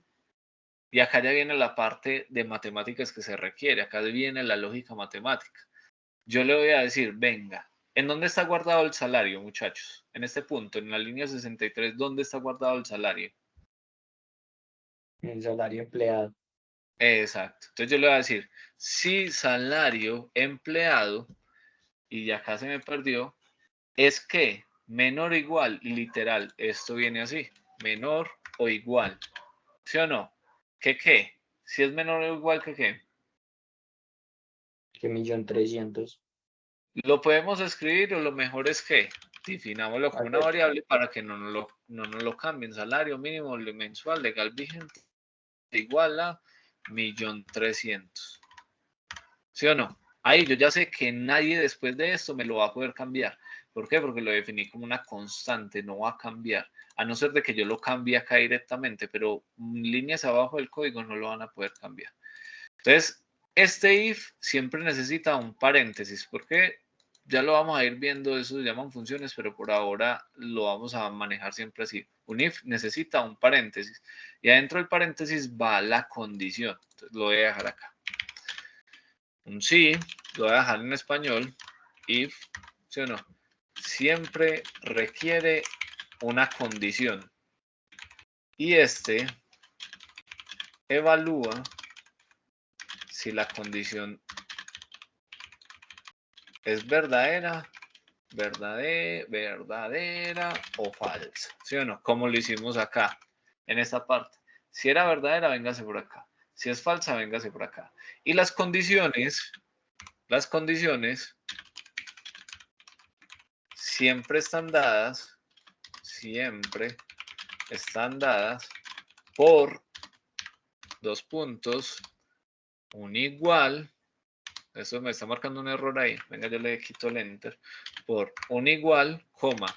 y acá ya viene la parte de matemáticas que se requiere, acá viene la lógica matemática. Yo le voy a decir, venga, ¿en dónde está guardado el salario, muchachos? En este punto, en la línea 63, ¿dónde está guardado el salario? El salario empleado. Exacto. Entonces yo le voy a decir, si salario empleado, y acá se me perdió, es que menor o igual, literal, esto viene así, menor o igual, ¿sí o no? ¿Que qué? Si es menor o igual que qué. Que 1.300.000. Lo podemos escribir o lo mejor es que definámoslo como una variable para que no nos lo cambien. Salario mínimo mensual legal vigente igual a 1.300.000. ¿Sí o no? Ahí yo ya sé que nadie después de esto me lo va a poder cambiar. ¿Por qué? Porque lo definí como una constante, no va a cambiar. A no ser de que yo lo cambie acá directamente, pero líneas abajo del código no lo van a poder cambiar. Entonces, este if siempre necesita un paréntesis, porque ya lo vamos a ir viendo, eso se llaman funciones, pero por ahora lo vamos a manejar siempre así. Un if necesita un paréntesis, y adentro del paréntesis va la condición. Entonces, lo voy a dejar acá. Un sí, lo voy a dejar en español, if, ¿sí o no? Siempre requiere una condición. Y este evalúa si la condición es verdadera o falsa, ¿sí o no? Como lo hicimos acá, en esta parte. Si era verdadera, véngase por acá. Si es falsa, véngase por acá. Y las condiciones siempre están dadas por dos puntos, un igual. Eso me está marcando un error ahí. Venga, yo le quito el enter. Por un igual, coma.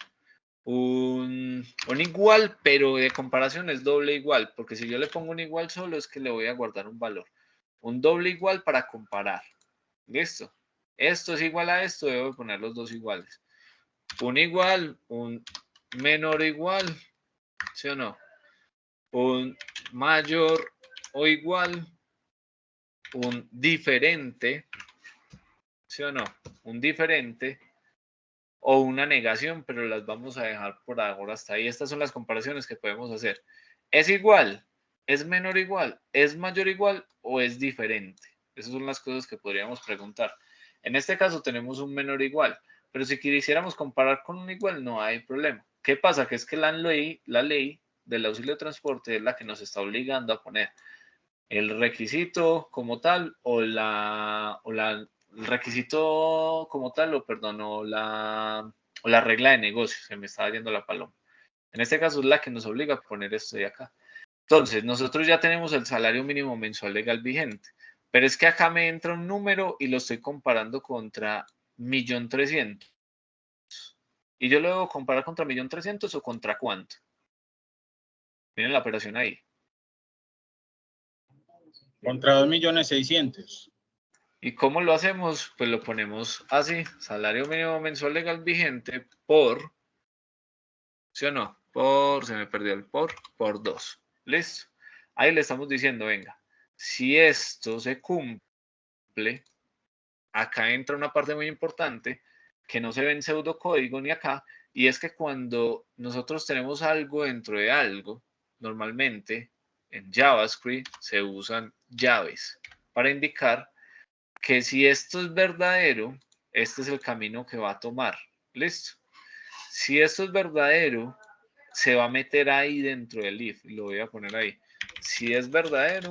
Un igual, pero de comparación es doble igual. Porque si yo le pongo un igual solo, es que le voy a guardar un valor. Un doble igual para comparar. ¿Listo? Esto es igual a esto, debo poner los dos iguales. Un igual, un menor o igual. ¿Sí o no? Un mayor o igual. Un diferente. ¿Sí o no? Un diferente o una negación, pero las vamos a dejar por ahora hasta ahí. Estas son las comparaciones que podemos hacer. ¿Es igual? ¿Es menor igual? ¿Es mayor igual? ¿O es diferente? Esas son las cosas que podríamos preguntar. En este caso tenemos un menor igual, pero si quisiéramos comparar con un igual, no hay problema. ¿Qué pasa? Que es que la ley del auxilio de transporte es la que nos está obligando a poner el requisito como tal el requisito como tal, o la regla de negocio, se me estaba yendo la paloma. En este caso es la que nos obliga a poner esto de acá. Entonces, nosotros ya tenemos el salario mínimo mensual legal vigente, pero es que acá me entra un número y lo estoy comparando contra 1.300.000. Y yo lo debo comparar contra 1.300.000 o contra cuánto. Miren la operación ahí. Contra 2.600.000. ¿Y cómo lo hacemos? Pues lo ponemos así, salario mínimo mensual legal vigente por, ¿sí o no? Se me perdió el por 2. ¿Listo? Ahí le estamos diciendo, venga, si esto se cumple, acá entra una parte muy importante que no se ve en pseudocódigo ni acá, y es que cuando nosotros tenemos algo dentro de algo, normalmente en JavaScript se usan llaves para indicar que si esto es verdadero, este es el camino que va a tomar. ¿Listo? Si esto es verdadero, se va a meter ahí dentro del if. Lo voy a poner ahí. Si es verdadero,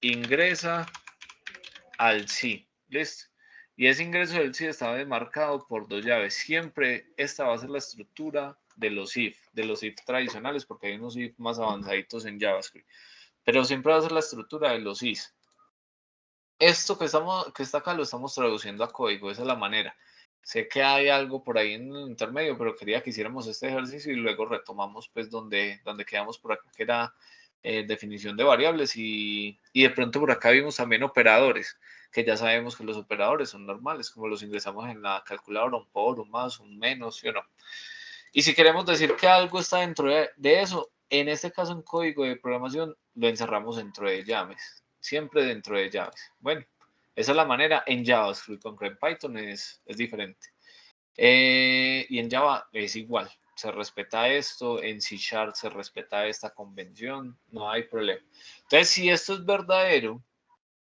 ingresa al sí. ¿Listo? Y ese ingreso del sí está demarcado por dos llaves. Siempre esta va a ser la estructura de los if tradicionales, porque hay unos if más avanzaditos en JavaScript. Pero siempre va a ser la estructura de los if. Esto que está acá lo estamos traduciendo a código, esa es la manera. Sé que hay algo por ahí en el intermedio, pero quería que hiciéramos este ejercicio y luego retomamos pues donde quedamos por acá, que era definición de variables y de pronto por acá vimos también operadores, que ya sabemos que los operadores son normales, como los ingresamos en la calculadora, un por, un más, un menos, ¿sí o no? Y si queremos decir que algo está dentro de eso, en este caso en código de programación, lo encerramos dentro de llaves. Siempre dentro de llaves. Bueno, esa es la manera en JavaScript. Con Python es diferente. Y en Java es igual. Se respeta esto. En C# se respeta esta convención. No hay problema. Entonces, si esto es verdadero,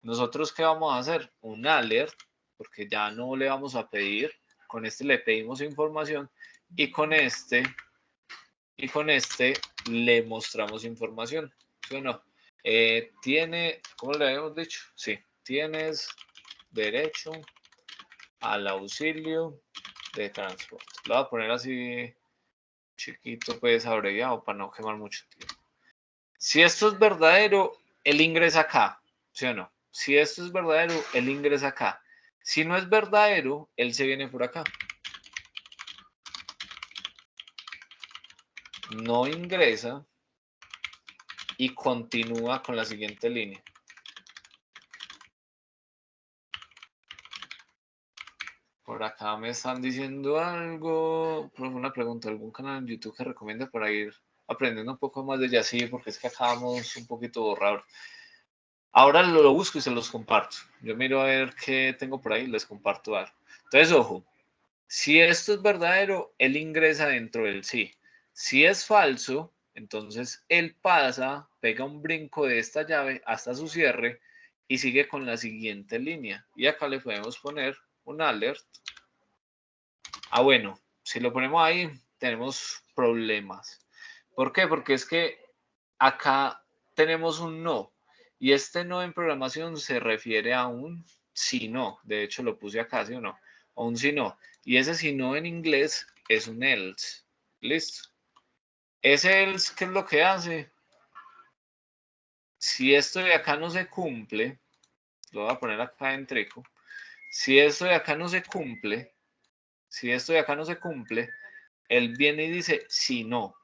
nosotros ¿qué vamos a hacer? Un alert, porque ya no le vamos a pedir. Con este le pedimos información. Y con este le mostramos información. ¿Sí o no? ¿Cómo le habíamos dicho? Sí, tienes derecho al auxilio de transporte. Lo voy a poner así chiquito, pues abreviado para no quemar mucho tiempo. Si esto es verdadero, él ingresa acá. ¿Sí o no? Si esto es verdadero, él ingresa acá. Si no es verdadero, él se viene por acá. No ingresa y continúa con la siguiente línea. Por acá me están diciendo algo, una pregunta, ¿algún canal en YouTube que recomiende para ir aprendiendo un poco más de Yacir? Porque es que acabamos un poquito borrado. Ahora lo busco y se los comparto. Yo miro a ver qué tengo por ahí y les comparto algo. Entonces, ojo, si esto es verdadero, él ingresa dentro del sí. Si es falso, entonces él pasa, pega un brinco de esta llave hasta su cierre y sigue con la siguiente línea. Y acá le podemos poner un alert. Ah, bueno, si lo ponemos ahí, tenemos problemas. ¿Por qué? Porque es que acá tenemos un no. Y este no en programación se refiere a un si no. De hecho, lo puse acá, ¿sí o no? O un si no. Y ese si no en inglés es un else. ¿Listo? Ese else, ¿qué es lo que hace? Si esto de acá no se cumple, lo voy a poner acá en treco. Si esto de acá no se cumple, él viene y dice si no.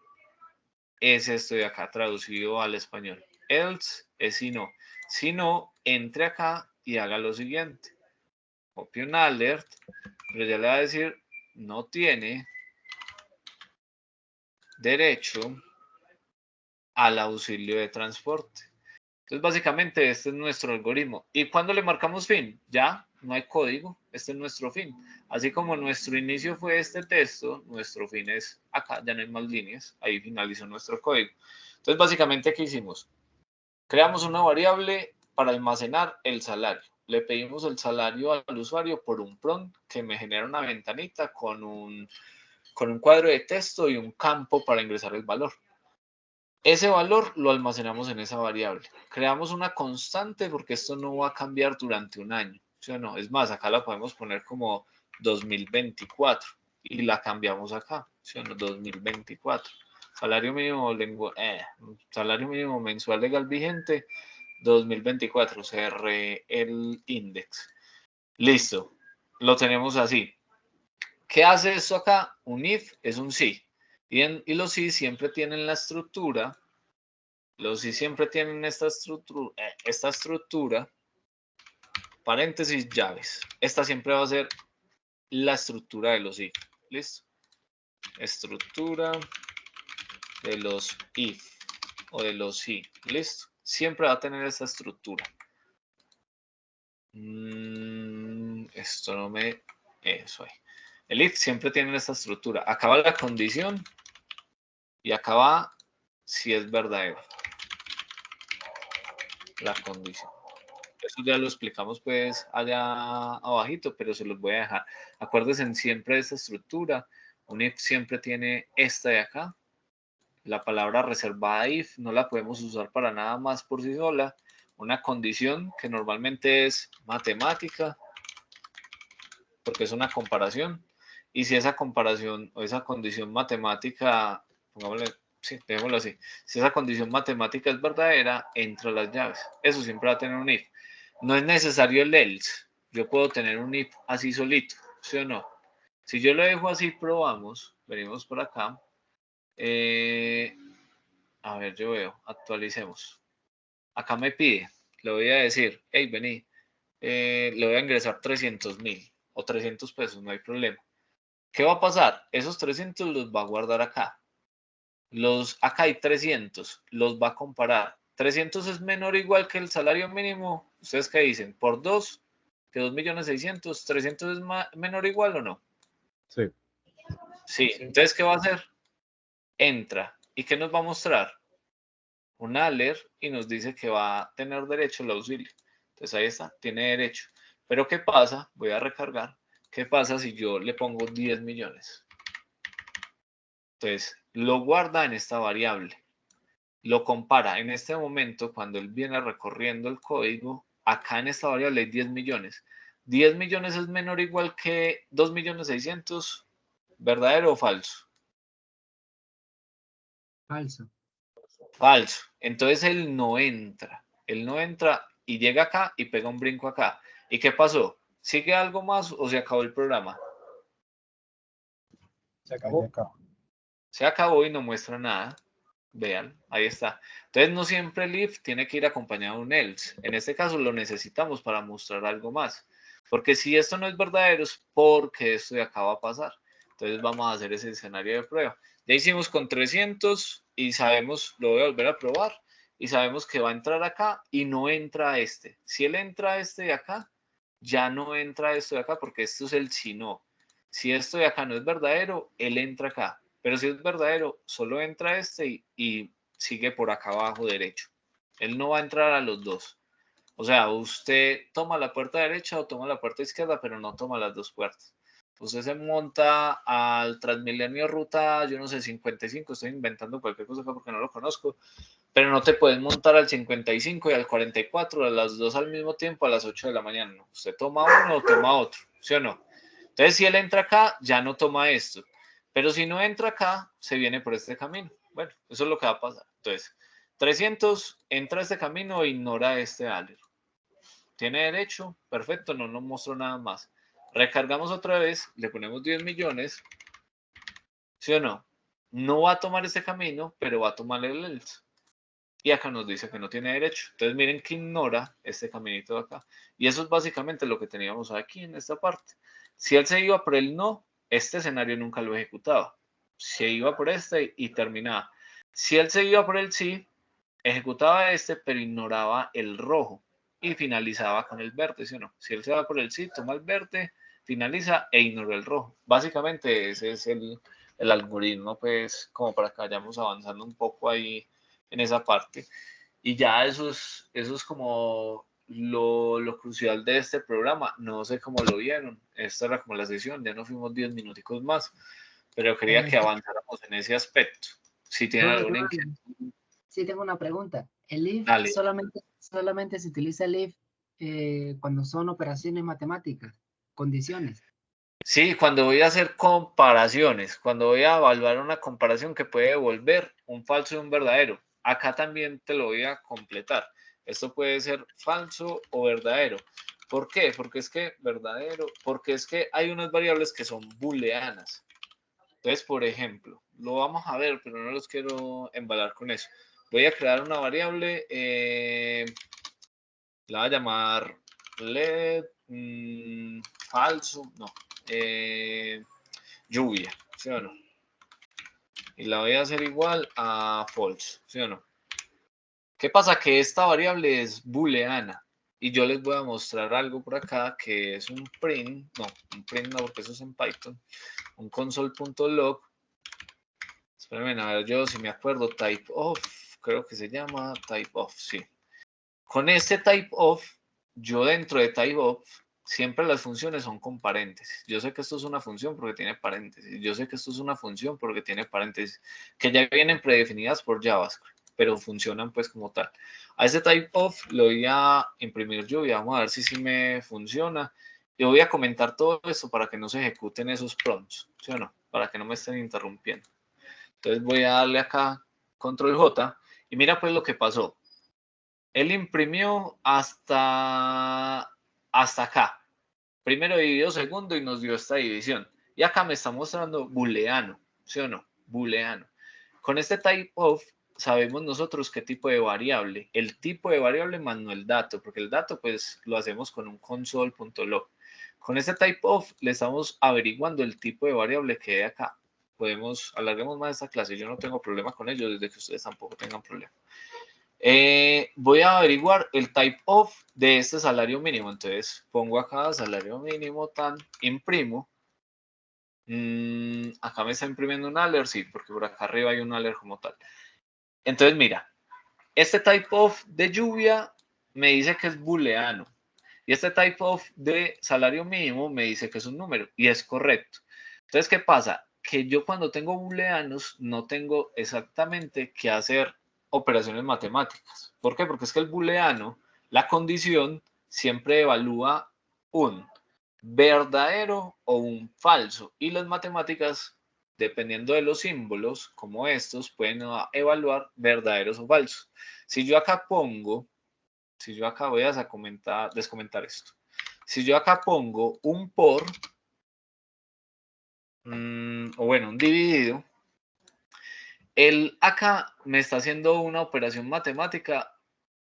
Es esto de acá traducido al español. Else es si no. Si no, entre acá y haga lo siguiente. Copie un alert, pero ya le va a decir no tiene derecho al auxilio de transporte. Entonces, básicamente, este es nuestro algoritmo. ¿Y cuando le marcamos fin? Ya, no hay código. Este es nuestro fin. Así como nuestro inicio fue este texto, nuestro fin es acá, ya no hay más líneas. Ahí finalizó nuestro código. Entonces, básicamente, ¿qué hicimos? Creamos una variable para almacenar el salario. Le pedimos el salario al usuario por un prompt que me genera una ventanita con un cuadro de texto y un campo para ingresar el valor. Ese valor lo almacenamos en esa variable. Creamos una constante porque esto no va a cambiar durante un año. ¿Sí o no? Es más, acá la podemos poner como 2024 y la cambiamos acá. ¿Sí o no? 2024. Salario mínimo, salario mínimo mensual legal vigente 2024. Cerré el index. Listo. Lo tenemos así. ¿Qué hace esto acá? Un if es un sí. Y los sí siempre tienen la estructura. Los sí siempre tienen esta estructura. Paréntesis, llaves. Esta siempre va a ser la estructura de los if. ¿Listo? Estructura de los if o de los sí. ¿Listo? Siempre va a tener esta estructura. Esto no me... Eso ahí. El if siempre tiene esta estructura. Acaba la condición y acaba si es verdadero. La condición. Eso ya lo explicamos pues allá abajito, pero se los voy a dejar. Acuérdense siempre de esta estructura. Un if siempre tiene esta de acá. La palabra reservada if no la podemos usar para nada más por sí sola. Una condición que normalmente es matemática, porque es una comparación. Y si esa comparación o esa condición matemática, pongámosle, sí, dejémoslo así. Si esa condición matemática es verdadera, entra las llaves. Eso siempre va a tener un if. No es necesario el else. Yo puedo tener un if así solito, ¿sí o no? Si yo lo dejo así, probamos. Venimos por acá. A ver, yo veo. Actualicemos. Acá me pide. Le voy a decir, hey, vení. Le voy a ingresar 300.000 o 300 pesos, no hay problema. ¿Qué va a pasar? Esos 300 los va a guardar acá. Acá hay 300, los va a comparar. 300 es menor o igual que el salario mínimo. ¿Ustedes qué dicen? Por 2, que 2.600.000, 300 es menor o igual o no. Sí. Sí, entonces, ¿qué va a hacer? Entra. ¿Y qué nos va a mostrar? Un alert y nos dice que va a tener derecho al auxilio. Entonces ahí está, tiene derecho. Pero ¿qué pasa? Voy a recargar. ¿Qué pasa si yo le pongo 10 millones? Entonces, lo guarda en esta variable. Lo compara en este momento cuando él viene recorriendo el código. Acá en esta variable hay 10 millones. 10 millones es menor o igual que 2.600.000. ¿Verdadero o falso? Falso. Falso. Entonces él no entra. Él no entra y llega acá y pega un brinco acá. ¿Y qué pasó? ¿Sigue algo más o se acabó el programa? Se acabó. Se acabó y no muestra nada. Vean, ahí está. Entonces no siempre el if tiene que ir acompañado de un else. En este caso lo necesitamos para mostrar algo más. Porque si esto no es verdadero es porque esto de acá va a pasar. Entonces vamos a hacer ese escenario de prueba. Ya hicimos con 300 y sabemos, lo voy a volver a probar, y sabemos que va a entrar acá y no entra este. Si él entra este de acá, ya no entra esto de acá porque esto es el si no. Si esto de acá no es verdadero, él entra acá. Pero si es verdadero, solo entra este y sigue por acá abajo derecho. Él no va a entrar a los dos. O sea, usted toma la puerta derecha o toma la puerta izquierda, pero no toma las dos puertas. Usted se monta al Transmilenio ruta, yo no sé, 55, estoy inventando cualquier cosa acá porque no lo conozco, pero no te puedes montar al 55 y al 44, a las dos al mismo tiempo, a las 8 de la mañana. No. Usted toma uno o toma otro, ¿sí o no? Entonces, si él entra acá, ya no toma esto. Pero si no entra acá, se viene por este camino. Bueno, eso es lo que va a pasar. Entonces, 300 entra a este camino e ignora este alert. Tiene derecho, perfecto, no nos mostró nada más. Recargamos otra vez, le ponemos 10 millones, ¿sí o no? No va a tomar este camino, pero va a tomar el else. Y acá nos dice que no tiene derecho. Entonces miren que ignora este caminito de acá. Y eso es básicamente lo que teníamos aquí en esta parte. Si él se iba por el no, este escenario nunca lo ejecutaba. Se iba por este y terminaba. Si él se iba por el sí, ejecutaba este, pero ignoraba el rojo y finalizaba con el verde, ¿sí o no? Si él se va por el sí, toma el verde, finaliza e ignora el rojo. Básicamente ese es el algoritmo, pues, como para que vayamos avanzando un poco ahí en esa parte. Y ya eso es como lo crucial de este programa. No sé cómo lo vieron. Esta era como la sesión, ya nos fuimos 10 minuticos más, pero quería que avanzáramos en ese aspecto. Si tienen alguna inquietud. Sí, tengo una pregunta. El if Dale. solamente se utiliza el if cuando son operaciones matemáticas, condiciones. Sí, cuando voy a hacer comparaciones, cuando voy a evaluar una comparación que puede devolver un falso y un verdadero. Acá también te lo voy a completar. Esto puede ser falso o verdadero. ¿Por qué? Porque es que verdadero, porque es que hay unas variables que son booleanas. Entonces, por ejemplo, lo vamos a ver, pero no los quiero embalar con eso. Voy a crear una variable, la voy a llamar LED, falso, no, lluvia, ¿sí o no? Y la voy a hacer igual a false, ¿sí o no? ¿Qué pasa? Que esta variable es booleana y yo les voy a mostrar algo por acá que es un print no, porque eso es en Python, un console.log. Espérenme, a ver, yo si me acuerdo, type of, creo que se llama type of, sí. Con este type of, yo dentro de type of, siempre las funciones son con paréntesis. Yo sé que esto es una función porque tiene paréntesis. Yo sé que esto es una función porque tiene paréntesis, que ya vienen predefinidas por JavaScript, pero funcionan pues como tal. A este type of lo voy a imprimir yo y vamos a ver si sí me funciona. Yo voy a comentar todo esto para que no se ejecuten esos prompts, ¿sí o no? Para que no me estén interrumpiendo. Entonces voy a darle acá control J y mira pues lo que pasó. Él imprimió hasta acá. Primero dividió segundo y nos dio esta división. Y acá me está mostrando booleano, ¿sí o no? Booleano. Con este type of sabemos nosotros qué tipo de variable. El tipo de variable más no el dato, porque el dato pues lo hacemos con un console.log. Con este type of le estamos averiguando el tipo de variable que hay acá. Alarguemos más esta clase, yo no tengo problema con ello, desde que ustedes tampoco tengan problema. Voy a averiguar el type of de este salario mínimo, entonces pongo acá salario mínimo tan, imprimo. Acá me está imprimiendo un alert, sí, porque por acá arriba hay un alert como tal. Entonces mira, este type of de lluvia me dice que es booleano. Y este type of de salario mínimo me dice que es un número. Y es correcto. Entonces, ¿qué pasa? Que yo cuando tengo booleanos no tengo exactamente que hacer operaciones matemáticas. ¿Por qué? Porque es que el booleano, la condición, siempre evalúa un verdadero o un falso. Y las matemáticas, dependiendo de los símbolos, como estos, pueden evaluar verdaderos o falsos. Si yo acá pongo... Si yo acá voy a descomentar esto. Si yo acá pongo un por, o bueno, un dividido, él acá me está haciendo una operación matemática,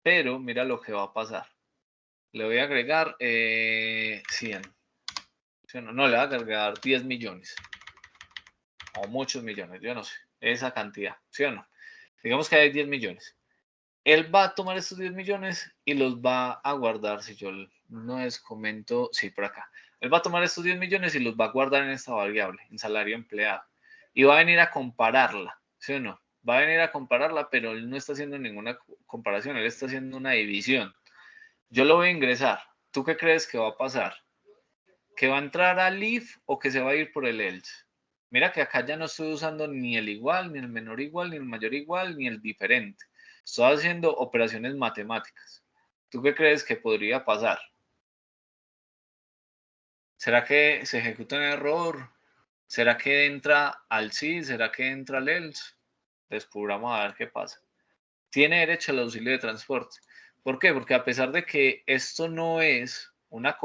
pero mira lo que va a pasar. Le voy a agregar 100. ¿Sí o no? No, le voy a agregar 10 millones. O muchos millones, yo no sé. Esa cantidad, ¿sí o no? Digamos que hay 10 millones. Él va a tomar estos 10 millones y los va a guardar, si yo no descomento, sí, por acá. Él va a tomar estos 10 millones y los va a guardar en esta variable, en salario empleado. Y va a venir a compararla, ¿sí o no? Va a venir a compararla, pero él no está haciendo ninguna comparación, él está haciendo una división. Yo lo voy a ingresar. ¿Tú qué crees que va a pasar? ¿Que va a entrar al if o que se va a ir por el else? Mira que acá ya no estoy usando ni el igual, ni el menor igual, ni el mayor igual, ni el diferente. Estoy haciendo operaciones matemáticas. ¿Tú qué crees que podría pasar? ¿Será que se ejecuta un error? ¿Será que entra al sí? ¿Será que entra al else? Descubramos a ver qué pasa. Tiene derecho al auxilio de transporte. ¿Por qué? Porque a pesar de que esto no es una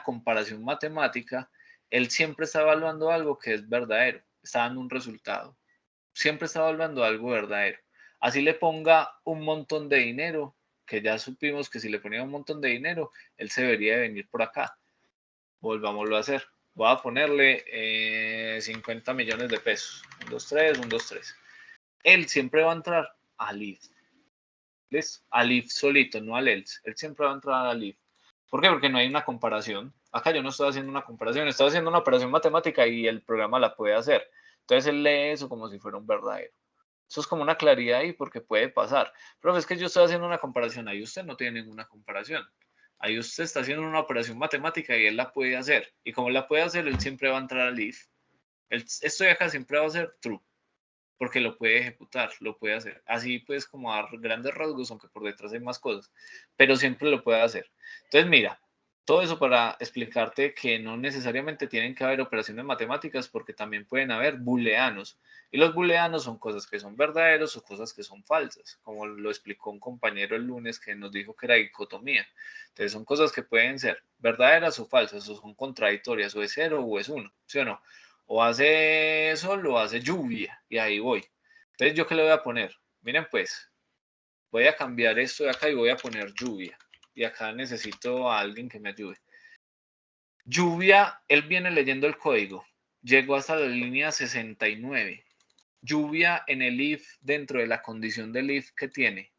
comparación matemática, él siempre está evaluando algo que es verdadero. Está dando un resultado. Siempre está evaluando algo verdadero. Así le ponga un montón de dinero, que ya supimos que si le ponía un montón de dinero, él se debería de venir por acá. Volvámoslo a hacer. Voy a ponerle 50 millones de pesos. 1, 2, 3, 1, 2, 3. Él siempre va a entrar al if. ¿Listo? Al if solito, no al else. Él siempre va a entrar al if. ¿Por qué? Porque no hay una comparación. Acá yo no estoy haciendo una comparación, estoy haciendo una operación matemática y el programa la puede hacer. Entonces él lee eso como si fuera un verdadero. Eso es como una claridad ahí porque puede pasar. Pero es que yo estoy haciendo una comparación, ahí usted no tiene ninguna comparación. Ahí usted está haciendo una operación matemática y él la puede hacer. Y como la puede hacer, él siempre va a entrar al if. Esto de acá siempre va a ser true. Porque lo puede ejecutar, lo puede hacer. Así pues como dar grandes rasgos, aunque por detrás hay más cosas. Pero siempre lo puede hacer. Entonces mira, todo eso para explicarte que no necesariamente tienen que haber operaciones matemáticas porque también pueden haber booleanos. Y los booleanos son cosas que son verdaderos o cosas que son falsas, como lo explicó un compañero el lunes que nos dijo que era dicotomía. Entonces son cosas que pueden ser verdaderas o falsas, o son contradictorias, o es 0 o es 1, ¿sí o no? O hace sol o hace lluvia, y ahí voy. Entonces, ¿yo qué le voy a poner? Miren pues, voy a cambiar esto de acá y voy a poner lluvia. Y acá necesito a alguien que me ayude. Lluvia, él viene leyendo el código. Llegó hasta la línea 69. Lluvia en el if, dentro de la condición del if que tiene.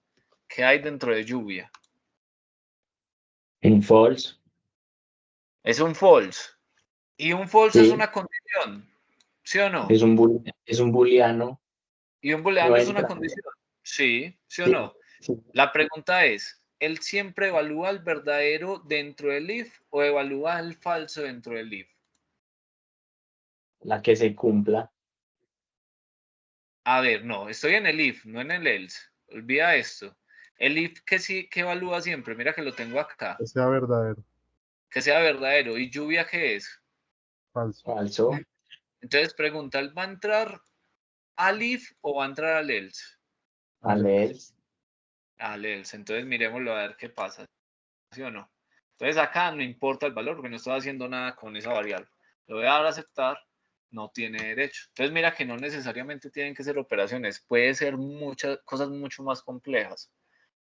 ¿Qué hay dentro de lluvia? En false. Es un false. Y un false Sí. es una condición. ¿Sí o no? Es un booleano. Y un booleano No es una entra. condición. Sí, ¿sí o Sí, no? sí. La pregunta es, ¿él siempre evalúa el verdadero dentro del if o evalúa el falso dentro del if? La que se cumpla. A ver, no, estoy en el if, no en el else. Olvida esto. El if que sí, que evalúa siempre, mira que lo tengo acá. Que sea verdadero. Que sea verdadero. ¿Y lluvia qué es? Falso. Falso. Entonces pregunta, ¿él va a entrar al if o va a entrar al else? Al else. Al else. Entonces miremoslo a ver qué pasa. ¿Sí o no? Entonces acá no importa el valor porque no estoy haciendo nada con esa variable. Lo voy a dar a aceptar, no tiene derecho. Entonces mira que no necesariamente tienen que ser operaciones, puede ser muchas cosas mucho más complejas.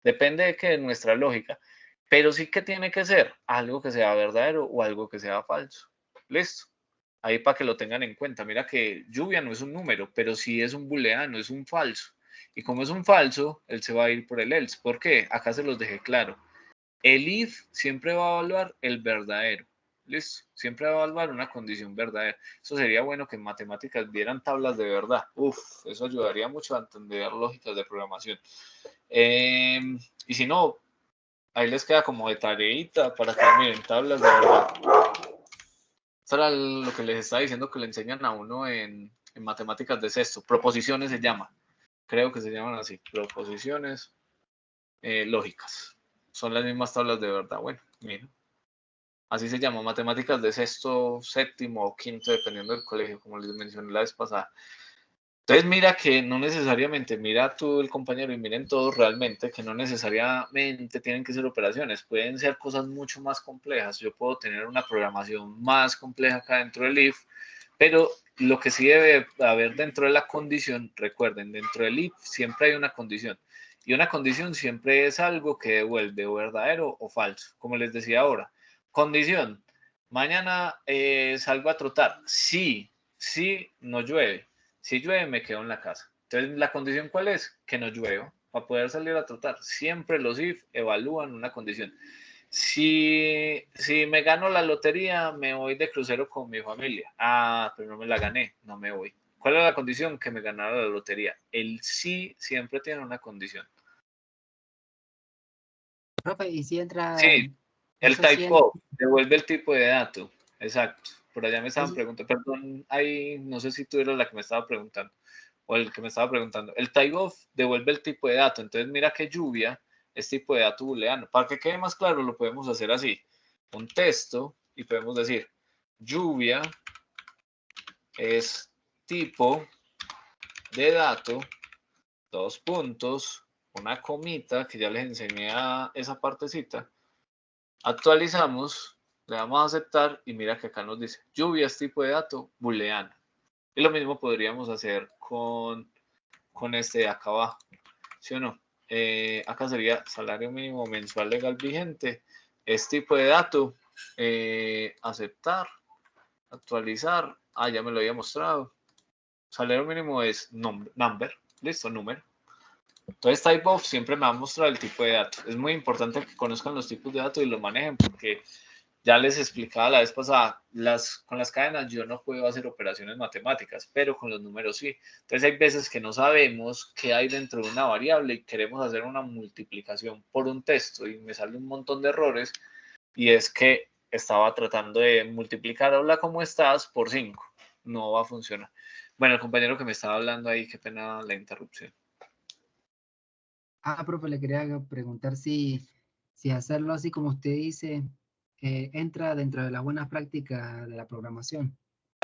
Depende de que de nuestra lógica. Pero sí que tiene que ser algo que sea verdadero o algo que sea falso. Listo. Ahí para que lo tengan en cuenta. Mira que lluvia no es un número, pero sí es un booleano, es un falso. Y como es un falso, él se va a ir por el else. ¿Por qué? Acá se los dejé claro. El if siempre va a evaluar el verdadero. Listo. Siempre va a evaluar una condición verdadera. Eso sería bueno que en matemáticas vieran tablas de verdad. Uf, eso ayudaría mucho a entender lógicas de programación. Y si no, ahí les queda como de tareita para que miren tablas de verdad. Eso era lo que les estaba diciendo que le enseñan a uno en matemáticas de sexto. Proposiciones se llama. Creo que se llaman así. Proposiciones lógicas. Son las mismas tablas de verdad. Bueno, miren. Así se llama. Matemáticas de sexto, séptimo o quinto, dependiendo del colegio, como les mencioné la vez pasada. Entonces mira que no necesariamente, mira tú el compañero y miren todos realmente que no necesariamente tienen que ser operaciones, pueden ser cosas mucho más complejas. Yo puedo tener una programación más compleja acá dentro del if, pero lo que sí debe haber dentro de la condición, recuerden, dentro del if siempre hay una condición y una condición siempre es algo que devuelve o verdadero o falso, como les decía ahora. Condición, mañana salgo a trotar, sí, no llueve. Si llueve, me quedo en la casa. Entonces, ¿la condición cuál es? Que no llueva para poder salir a trotar. Siempre los if evalúan una condición. Si me gano la lotería, me voy de crucero con mi familia. Ah, pero no me la gané, no me voy. ¿Cuál es la condición? Que me ganara la lotería. El sí siempre tiene una condición. Profe, y si entra... Sí, el eso type sí of, devuelve el tipo de dato. Exacto. Por allá me estaban Eso- preguntando, perdón, ahí no sé si tú eras la que me estaba preguntando. O el que me estaba preguntando. El type of devuelve el tipo de dato. Entonces, mira que lluvia es tipo de dato booleano. Para que quede más claro, lo podemos hacer así. Un texto y podemos decir, lluvia es tipo de dato, dos puntos, una comita, que ya les enseñé a esa partecita. Actualizamos, le damos a aceptar y mira que acá nos dice, lluvia es tipo de dato booleano. Y lo mismo podríamos hacer con este de acá abajo. ¿Sí o no? Acá sería salario mínimo mensual legal vigente. Es tipo de dato. Aceptar. Actualizar. Ah, ya me lo había mostrado. Salario mínimo es number. Listo, número. Entonces, type of siempre me va a mostrar el tipo de dato. Es muy importante que conozcan los tipos de datos y los manejen porque ya les explicaba la vez pasada, con las cadenas yo no puedo hacer operaciones matemáticas, pero con los números sí. Entonces hay veces que no sabemos qué hay dentro de una variable y queremos hacer una multiplicación por un texto y me sale un montón de errores y es que estaba tratando de multiplicar hola, ¿cómo estás? Por 5. No va a funcionar. Bueno, el compañero que me estaba hablando ahí, qué pena la interrupción. profe, le quería preguntar si hacerlo así como usted dice, entra dentro de las buenas prácticas de la programación.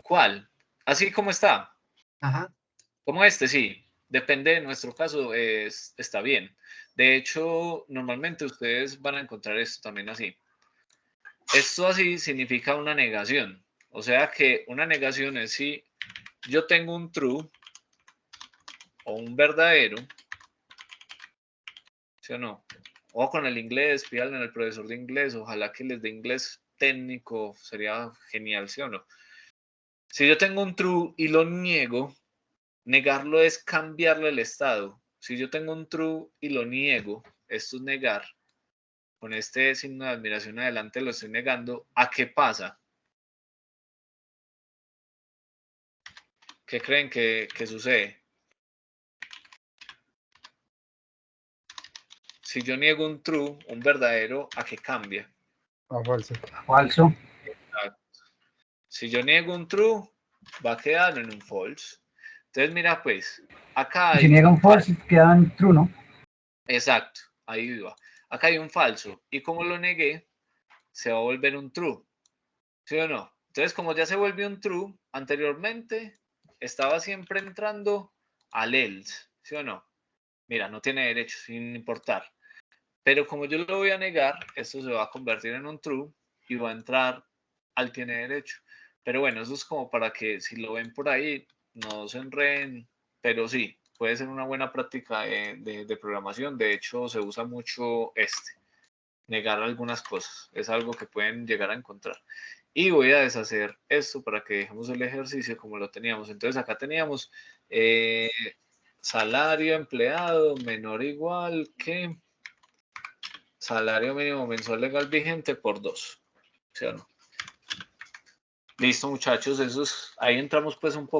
¿Cuál? Así como está. Ajá. Como este, sí. Depende de nuestro caso, está bien. De hecho, normalmente ustedes van a encontrar esto también así. Esto así significa una negación. O sea que una negación es si yo tengo un true o un verdadero, ¿sí o no? O con el inglés, pídanle al profesor de inglés, ojalá que les dé inglés técnico, sería genial, ¿sí o no? Si yo tengo un true y lo niego, negarlo es cambiarle el estado. Si yo tengo un true y lo niego, esto es negar. Con este signo de admiración adelante lo estoy negando. ¿A qué pasa? ¿Qué creen que sucede? Si yo niego un true, un verdadero, ¿a qué cambia? A falso. Falso. Exacto. Si yo niego un true, va a quedar en un false. Entonces, mira, pues, acá Si hay niega un un false, queda en true, ¿no? Exacto, ahí va. Acá hay un falso. Y como lo negué, se va a volver un true. ¿Sí o no? Entonces, como ya se volvió un true, anteriormente estaba siempre entrando al else. ¿Sí o no? Mira, no tiene derecho, sin importar. Pero como yo lo voy a negar, esto se va a convertir en un true y va a entrar al tiene derecho. Pero bueno, eso es como para que si lo ven por ahí, no se enreden, pero sí, puede ser una buena práctica de programación. De hecho, se usa mucho este. negar algunas cosas. Es algo que pueden llegar a encontrar. Y voy a deshacer esto para que dejemos el ejercicio como lo teníamos. Entonces acá teníamos salario empleado menor o igual que salario mínimo mensual legal vigente por 2. ¿Sí o no? Listo, muchachos, ahí entramos pues un poco